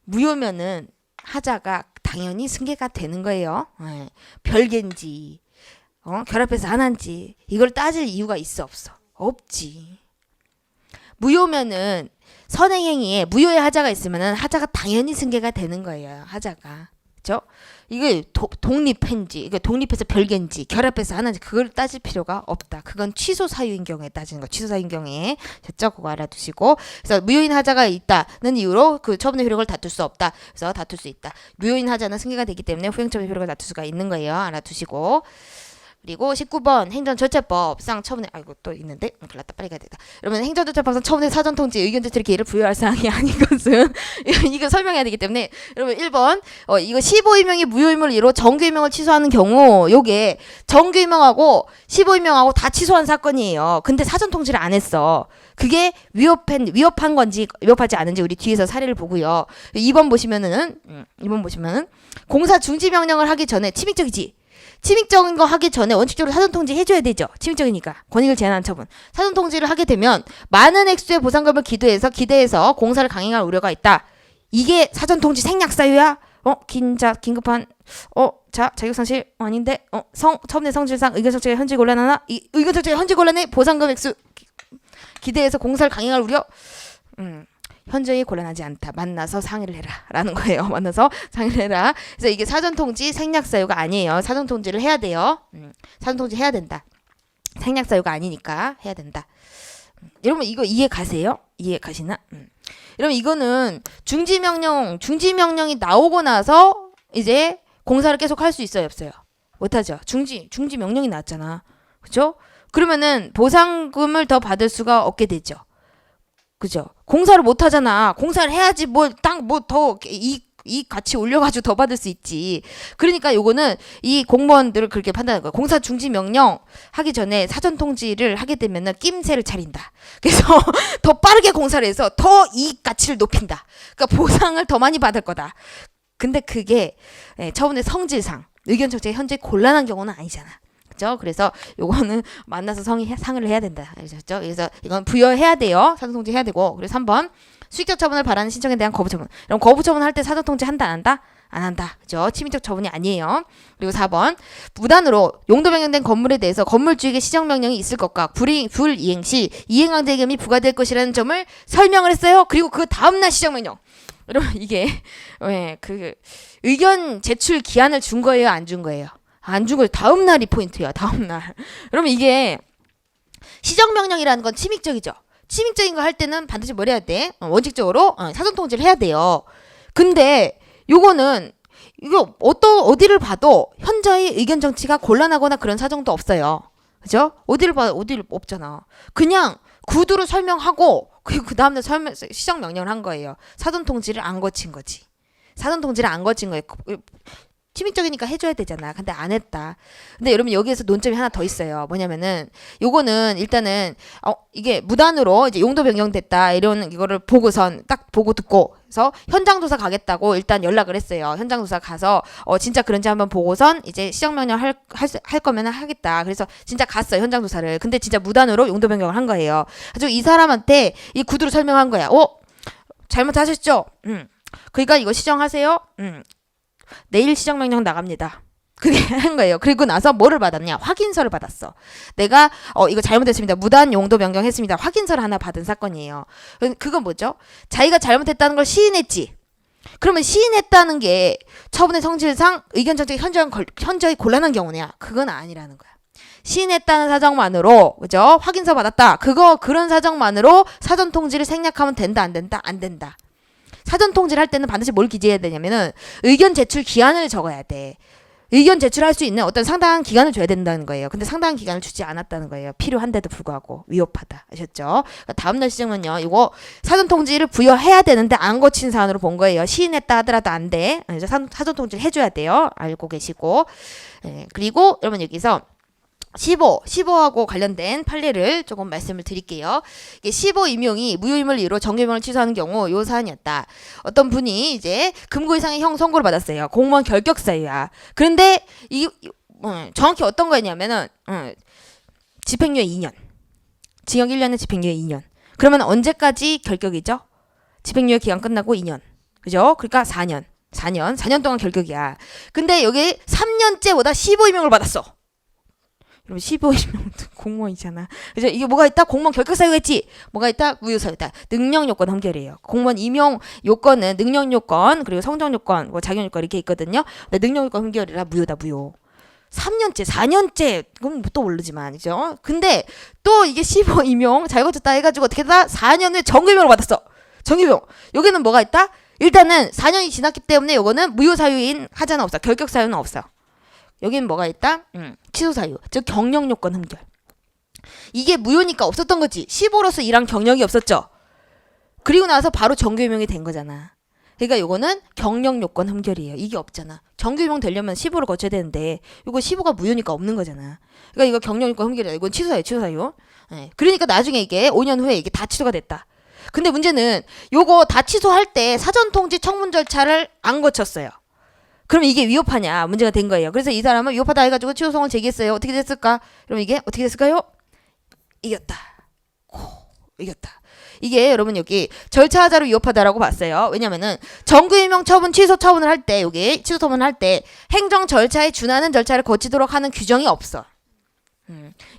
무효면은 하자가 당연히 승계가 되는 거예요. 별개인지 결합해서 하나인지 이걸 따질 이유가 있어 없어? 없지. 무효면은 선행행위에 무효의 하자가 있으면은 하자가 당연히 승계가 되는 거예요. 하자가. 그죠? 이게 독립한지, 이게 독립해서 별개인지, 결합해서 하나인지 그걸 따질 필요가 없다. 그건 취소 사유인 경우에 따지는 거. 취소 사유인 경우에 됐죠? 그거 알아두시고. 그래서 무효인 하자가 있다는 이유로 그 처분의 효력을 다툴 수 없다. 그래서 다툴 수 있다. 무효인 하자는 승계가 되기 때문에 후행처분의 효력을 다툴 수가 있는 거예요. 알아두시고. 그리고 19번 행정절차법상 처분에 또 있는데 큰일 났다 빨리 가야 되겠다. 여러분 행정절차법상 처분의 사전통지 의견제출의 기회를 부여할 사항이 아닌 것은 이거 설명해야 되기 때문에 여러분 1번 이거 15임명이 무효임을 이유로 정규임명을 취소하는 경우 요게 정규임명하고 15임명하고 다 취소한 사건이에요. 근데 사전통지를 안 했어. 그게 위협한 건지 위협하지 않은지 우리 뒤에서 사례를 보고요. 2번 보시면은 공사 중지 명령을 하기 전에 침익적이지. 침익적인 거 하기 전에 원칙적으로 사전통지 해줘야 되죠. 침익적이니까. 권익을 제한한 처분. 사전통지를 하게 되면 많은 액수의 보상금을 기대해서 공사를 강행할 우려가 있다. 이게 사전통지 생략사유야? 긴급한 자격상실 아닌데 처분의 성질상 의견적절의 현지 곤란하나? 이 의견적절의 현지 곤란에 보상금 액수 기대해서 공사를 강행할 우려? 현저히 곤란하지 않다. 만나서 상의를 해라. 라는 거예요. 만나서 상의를 해라. 그래서 이게 사전통지 생략사유가 아니에요. 사전통지를 해야 돼요. 사전통지 해야 된다. 생략사유가 아니니까 해야 된다. 여러분 이거 이해 가세요? 이해 가시나? 여러분 이거는 중지명령이 나오고 나서 이제 공사를 계속 할 수 있어요? 없어요? 못하죠. 중지명령이 나왔잖아. 그죠? 그러면은 보상금을 더 받을 수가 없게 되죠. 그죠? 공사를 못 하잖아. 공사를 해야지 더 이 같이 올려가지고 더 받을 수 있지. 그러니까 요거는 이 공무원들을 그렇게 판단하는 거야. 공사 중지 명령 하기 전에 사전 통지를 하게 되면은 낌새를 차린다. 그래서 더 빠르게 공사를 해서 더 이익 가치를 높인다. 그러니까 보상을 더 많이 받을 거다. 근데 그게 처분의 성질상 의견 적절히 현재 곤란한 경우는 아니잖아. 그죠? 그래서 요거는 만나서 상의를 해야 된다. 알겠죠? 그래서 이건 부여해야 돼요. 사전통지 해야 되고. 그리고 3번 수익적 처분을 바라는 신청에 대한 거부 처분. 그럼 거부 처분 할 때 사전통지 한다 안 한다? 안 한다. 그죠? 침입적 처분이 아니에요. 그리고 4번 무단으로 용도 변경된 건물에 대해서 건물주에게 시정명령이 있을 것과 불이행 시 이행강제금이 부과될 것이라는 점을 설명을 했어요. 그리고 그 다음날 시정명령. 여러분 이게 그 의견 제출 기한을 준 거예요? 안 준 거예요? 안 준 거예요. 다음 날이 포인트야. 다음 날. 여러분 이게 시정명령이라는 건 침입적이죠. 침입적인 거 할 때는 반드시 뭘 해야 돼? 원칙적으로 사전통지를 해야 돼요. 근데 요거는 이거 어디를 봐도 현저히 의견 정치가 곤란하거나 그런 사정도 없어요. 그죠? 어디를 없잖아. 그냥 구두로 설명하고 그리고 그 다음날 시정명령을 한 거예요. 사전통지를 안 거친 거지. 사전통지를 안 거친 거예요. 침입적이니까 해줘야 되잖아. 근데 안 했다. 근데 여러분 여기에서 논점이 하나 더 있어요. 뭐냐면은 요거는 일단은 이게 무단으로 이제 용도 변경됐다 이런 이거를 보고선 딱 보고 듣고 그래서 현장 조사 가겠다고 일단 연락을 했어요. 현장 조사 가서 진짜 그런지 한번 보고선 이제 시정명령 할 거면 하겠다. 그래서 진짜 갔어요. 현장 조사를. 근데 진짜 무단으로 용도 변경을 한 거예요. 그래서 이 사람한테 이 구두로 설명한 거야. 잘못하셨죠? 그러니까 이거 시정하세요. 내일 시정명령 나갑니다. 그게 한 거예요. 그리고 나서 뭐를 받았냐? 확인서를 받았어. 내가 이거 잘못했습니다. 무단 용도 변경했습니다. 확인서를 하나 받은 사건이에요. 그건 뭐죠? 자기가 잘못했다는 걸 시인했지. 그러면 시인했다는 게 처분의 성질상 의견 정책이 현저히 곤란한 경우냐? 그건 아니라는 거야. 시인했다는 사정만으로 그죠? 확인서 받았다. 그런 사정만으로 사전 통지를 생략하면 된다 안 된다? 안 된다. 사전 통지를 할 때는 반드시 뭘 기재해야 되냐면은 의견 제출 기한을 적어야 돼. 의견 제출할 수 있는 어떤 상당한 기간을 줘야 된다는 거예요. 근데 상당한 기간을 주지 않았다는 거예요. 필요한데도 불구하고 위협하다. 아셨죠? 그러니까 다음날 시정은요. 이거 사전 통지를 부여해야 되는데 안 거친 사안으로 본 거예요. 시인했다 하더라도 안 돼. 사전 통지를 해줘야 돼요. 알고 계시고. 그리고 여러분 여기서 15하고 관련된 판례를 조금 말씀을 드릴게요. 15 임용이 무효임을 이유로 정규임용을 취소하는 경우 요 사안이었다. 어떤 분이 이제 금고 이상의 형 선고를 받았어요. 공무원 결격 사유야. 그런데 정확히 어떤 거였냐면은 집행유예 2년, 징역 1년에 집행유예 2년. 그러면 언제까지 결격이죠? 집행유예 기간 끝나고 2년, 그죠? 그러니까 4년 동안 결격이야. 근데 여기 3년째보다 15 임용을 받았어. 여러분 15이면 공무원이잖아. 그죠? 이게 뭐가 있다? 공무원 결격 사유가 있지. 뭐가 있다? 무효 사유다. 능력 요건 흠결이에요. 공무원 임용 요건은 능력 요건 그리고 성적 요건, 뭐 자격 요건 이렇게 있거든요. 근데 능력 요건 흠결이라 무효다 무효. 3년째, 4년째 그건 또 모르지만 그죠? 근데 또 이게 15 임용 잘 거쳤다 해가지고 어떻게 다 4년 후에 정규임용을 받았어. 정규임용. 여기는 뭐가 있다? 일단은 4년이 지났기 때문에 요거는 무효 사유인 하자는 없어. 결격 사유는 없어. 여기는 뭐가 있다? 취소 사유. 즉 경력 요건 흠결. 이게 무효니까 없었던 거지. 15로서 일한 경력이 없었죠. 그리고 나서 바로 정규임용이 된 거잖아. 그러니까 요거는 경력 요건 흠결이에요. 이게 없잖아. 정규임용 되려면 15를 거쳐야 되는데 이거 15가 무효니까 없는 거잖아. 그러니까 이거 경력 요건 흠결이야. 이건 취소 사유. 네. 그러니까 나중에 이게 5년 후에 이게 다 취소가 됐다. 근데 문제는 요거 다 취소할 때 사전 통지 청문 절차를 안 거쳤어요. 그럼 이게 위협하냐 문제가 된 거예요. 그래서 이 사람은 위협하다 해가지고 취소송을 제기했어요. 어떻게 됐을까? 그럼 이게 어떻게 됐을까요? 이겼다. 이겼다. 이게 여러분 여기 절차하자로 위협하다라고 봤어요. 왜냐면은 정규임용 처분 취소 처분을 할 때 여기 취소 처분을 할 때 행정 절차에 준하는 절차를 거치도록 하는 규정이 없어.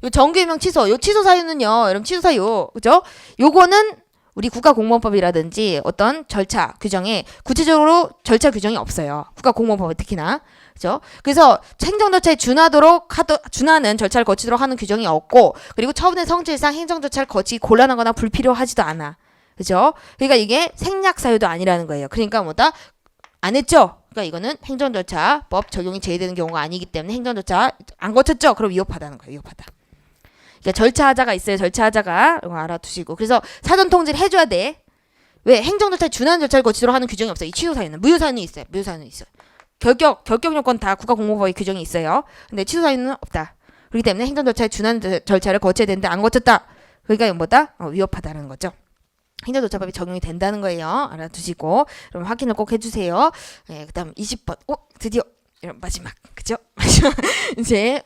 요 정규임용 취소, 요 취소 사유는요, 여러분 취소 사유, 그죠? 요거는 우리 국가공무원법이라든지 어떤 절차 규정에 구체적으로 절차 규정이 없어요. 국가공무원법에 특히나. 그죠? 그래서 행정절차에 준하는 절차를 거치도록 하는 규정이 없고, 그리고 처분의 성질상 행정절차를 거치기 곤란하거나 불필요하지도 않아. 그죠? 그러니까 이게 생략사유도 아니라는 거예요. 그러니까 뭐다? 안 했죠? 그러니까 이거는 행정절차법 적용이 제외되는 경우가 아니기 때문에 행정절차 안 거쳤죠? 그럼 위협하다는 거예요. 위협하다. 그러니까 절차하자가 있어요. 절차하자가 이거 알아두시고. 그래서 사전 통지를 해줘야 돼. 왜? 행정절차에 준하는 절차를 거치도록 하는 규정이 없어요. 이 취소 사유는. 무효 사유는 있어요. 무효 사유는 있어요. 결격 요건 다 국가공무원법의 규정이 있어요. 근데 취소 사유는 없다. 그렇기 때문에 행정절차에 준하는 절차를 거쳐야 되는데 안 거쳤다. 그러니까 뭐다? 위협하다는 거죠. 행정절차법이 적용이 된다는 거예요. 알아두시고. 그럼 확인을 꼭 해주세요. 네, 그 다음 20번. 드디어 이런 마지막. 그죠? 이제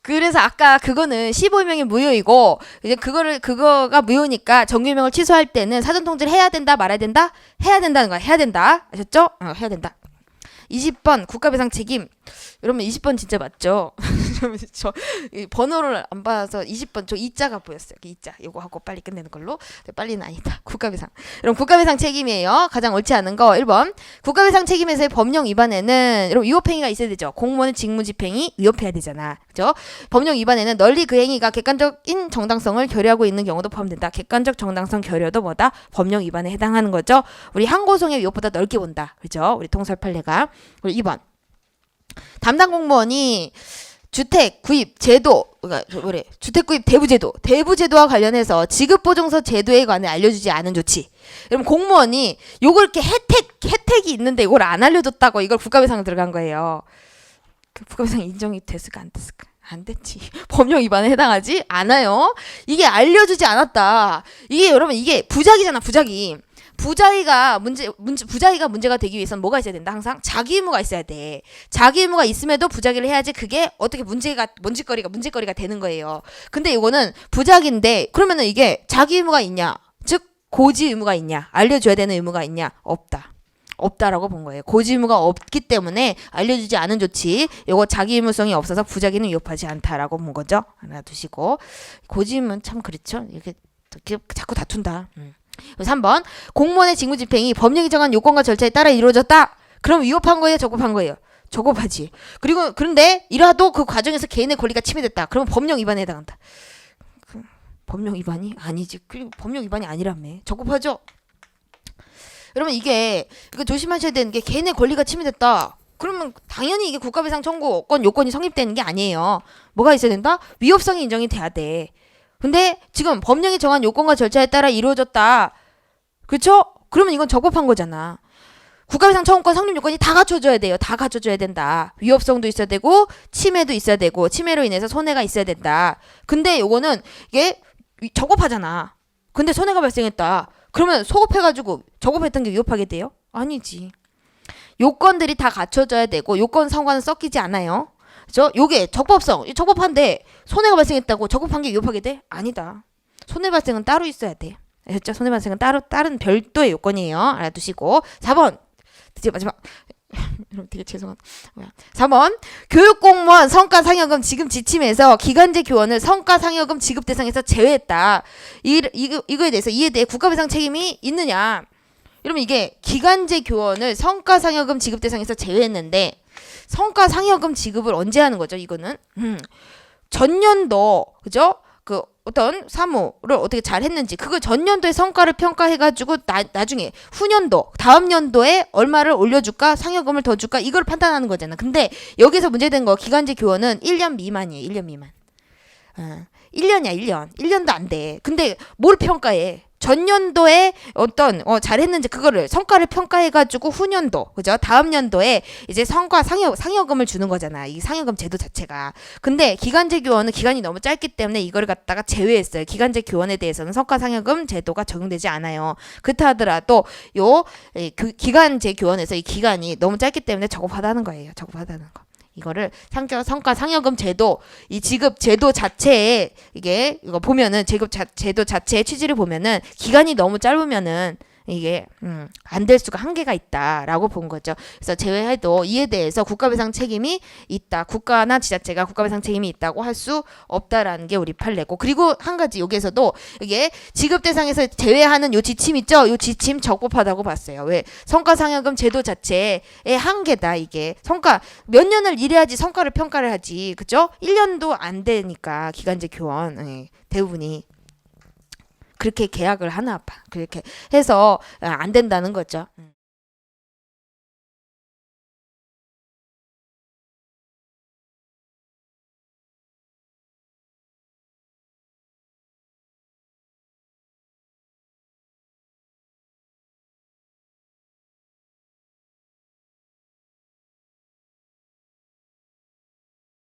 그래서 아까 그거는 15명이 무효이고 이제 그거가 무효니까 정규명을 취소할 때는 사전 통지를 해야 된다 말아야 된다? 해야 된다는 거야. 해야 된다. 아셨죠? 해야 된다. 20번 국가배상 책임. 여러분 20번 진짜 맞죠? 저 번호를 안 봐서 20번 저 이자가 보였어요. 이자 이거 하고 빨리 끝내는 걸로. 빨리는 아니다. 국가배상. 여러분 국가배상 책임이에요. 가장 옳지 않은 거 1번. 국가배상 책임에서의 법령 위반에는 여러분 위법행위가 있어야 되죠. 공무원의 직무집행이 위협해야 되잖아. 그죠? 법령 위반에는 널리 그 행위가 객관적인 정당성을 결여하고 있는 경우도 포함된다. 객관적 정당성 결여도 뭐다? 법령 위반에 해당하는 거죠. 우리 항고송의 위협보다 넓게 본다. 그죠? 우리 통설 판례가. 그리고 2번. 담당 공무원이 주택 구입 제도, 주택 구입 대부제도와 관련해서 지급보증서 제도에 관해 알려주지 않은 조치. 그럼 공무원이 요걸 이렇게 혜택이 있는데 이걸 안 알려줬다고 이걸 국가배상 들어간 거예요. 그 국가배상 인정이 됐을까 안 됐을까? 안 됐지. 법령 위반에 해당하지 않아요. 이게 알려주지 않았다. 이게 여러분 이게 부작이잖아 부작이. 부자이가 문제가 되기 위해서는 뭐가 있어야 된다? 항상 자기 의무가 있어야 돼. 자기 의무가 있음에도 부작위를 해야지 그게 어떻게 문제거리가 되는 거예요. 근데 이거는 부작인데 그러면은 이게 자기 의무가 있냐? 즉 고지 의무가 있냐? 알려줘야 되는 의무가 있냐? 없다라고 본 거예요. 고지 의무가 없기 때문에 알려주지 않은 조치. 이거 자기 의무성이 없어서 부작위는 위협하지 않다라고 본 거죠. 하나 두시고 고지 의무는 참 그렇죠. 이렇게 자꾸 다툰다. 3번 공무원의 직무집행이 법령이 정한 요건과 절차에 따라 이루어졌다. 그럼 위협한 거예요? 적법한 거예요? 적법하지. 그리고 그런데 이라도 그 과정에서 개인의 권리가 침해됐다. 그러면 법령 위반에 해당한다. 법령 위반이 아니지. 그리고 법령 위반이 아니라며. 적법하죠? 여러분 이거 조심하셔야 되는 게 개인의 권리가 침해됐다. 그러면 당연히 이게 국가배상 청구권 요건이 성립되는 게 아니에요. 뭐가 있어야 된다? 위협성이 인정이 돼야 돼. 근데 지금 법령이 정한 요건과 절차에 따라 이루어졌다. 그렇죠? 그러면 이건 적법한 거잖아. 국가배상 청구권 성립 요건이 다 갖춰져야 돼요. 다 갖춰져야 된다. 위협성도 있어야 되고 침해도 있어야 되고 침해로 인해서 손해가 있어야 된다. 근데 요거는 이게 적법하잖아. 근데 손해가 발생했다. 그러면 소급해가지고 적법했던 게 위협하게 돼요? 아니지. 요건들이 다 갖춰져야 되고 요건 상관은 섞이지 않아요. 그죠? 요게 적법한데 손해가 발생했다고 적법한 게 위협하게 돼? 아니다. 손해 발생은 따로 있어야 돼. 알겠죠? 손해 발생은 다른 별도의 요건이에요. 알아두시고 4번 드디어 마지막 여러분 되게 죄송합니다. 4번 교육공무원 성과상여금 지급 지침에서 기간제 교원을 성과상여금 지급 대상에서 제외했다. 이거에 대해서 이에 대해 국가배상 책임이 있느냐? 이러면 이게 기간제 교원을 성과상여금 지급 대상에서 제외했는데 성과상여금 지급을 언제 하는 거죠? 이거는 전년도 그죠? 그 어떤 사무를 어떻게 잘 했는지 그걸 전년도의 성과를 평가해가지고 나중에 후년도 다음 연도에 얼마를 올려줄까 상여금을 더 줄까 이걸 판단하는 거잖아. 근데 여기서 문제된 거 기간제 교원은 1년 미만이에요. 1년 미만. 1년이야 1년. 1년도 안 돼. 근데 뭘 평가해? 전년도에 어떤 잘했는지 그거를 성과를 평가해가지고 후년도 그죠? 다음 연도에 이제 성과 상여금을 주는 거잖아. 이 상여금 제도 자체가. 근데 기간제 교원은 기간이 너무 짧기 때문에 이거를 갖다가 제외했어요. 기간제 교원에 대해서는 성과 상여금 제도가 적용되지 않아요. 그렇다 하더라도 기간제 교원에서 이 기간이 너무 짧기 때문에 적법하다는 거예요. 적법하다는 거. 이거를 성과 상여금 제도 이 지급 제도 자체에 이거 보면은 제도 자체의 취지를 보면은 기간이 너무 짧으면은 이게 안 될 수가 한계가 있다라고 본 거죠. 그래서 제외해도 이에 대해서 국가배상 책임이 있다. 국가나 지자체가 국가배상 책임이 있다고 할 수 없다라는 게 우리 판례고. 그리고 한 가지 여기에서도 이게 지급 대상에서 제외하는 요 지침 있죠? 요 지침 적법하다고 봤어요. 왜? 성과상여금 제도 자체의 한계다. 이게 성과 몇 년을 일해야지 성과를 평가를 하지. 그죠? 1년도 안 되니까 기간제 교원 대부분이 그렇게 계약을 하나 봐. 그렇게 해서 안 된다는 거죠.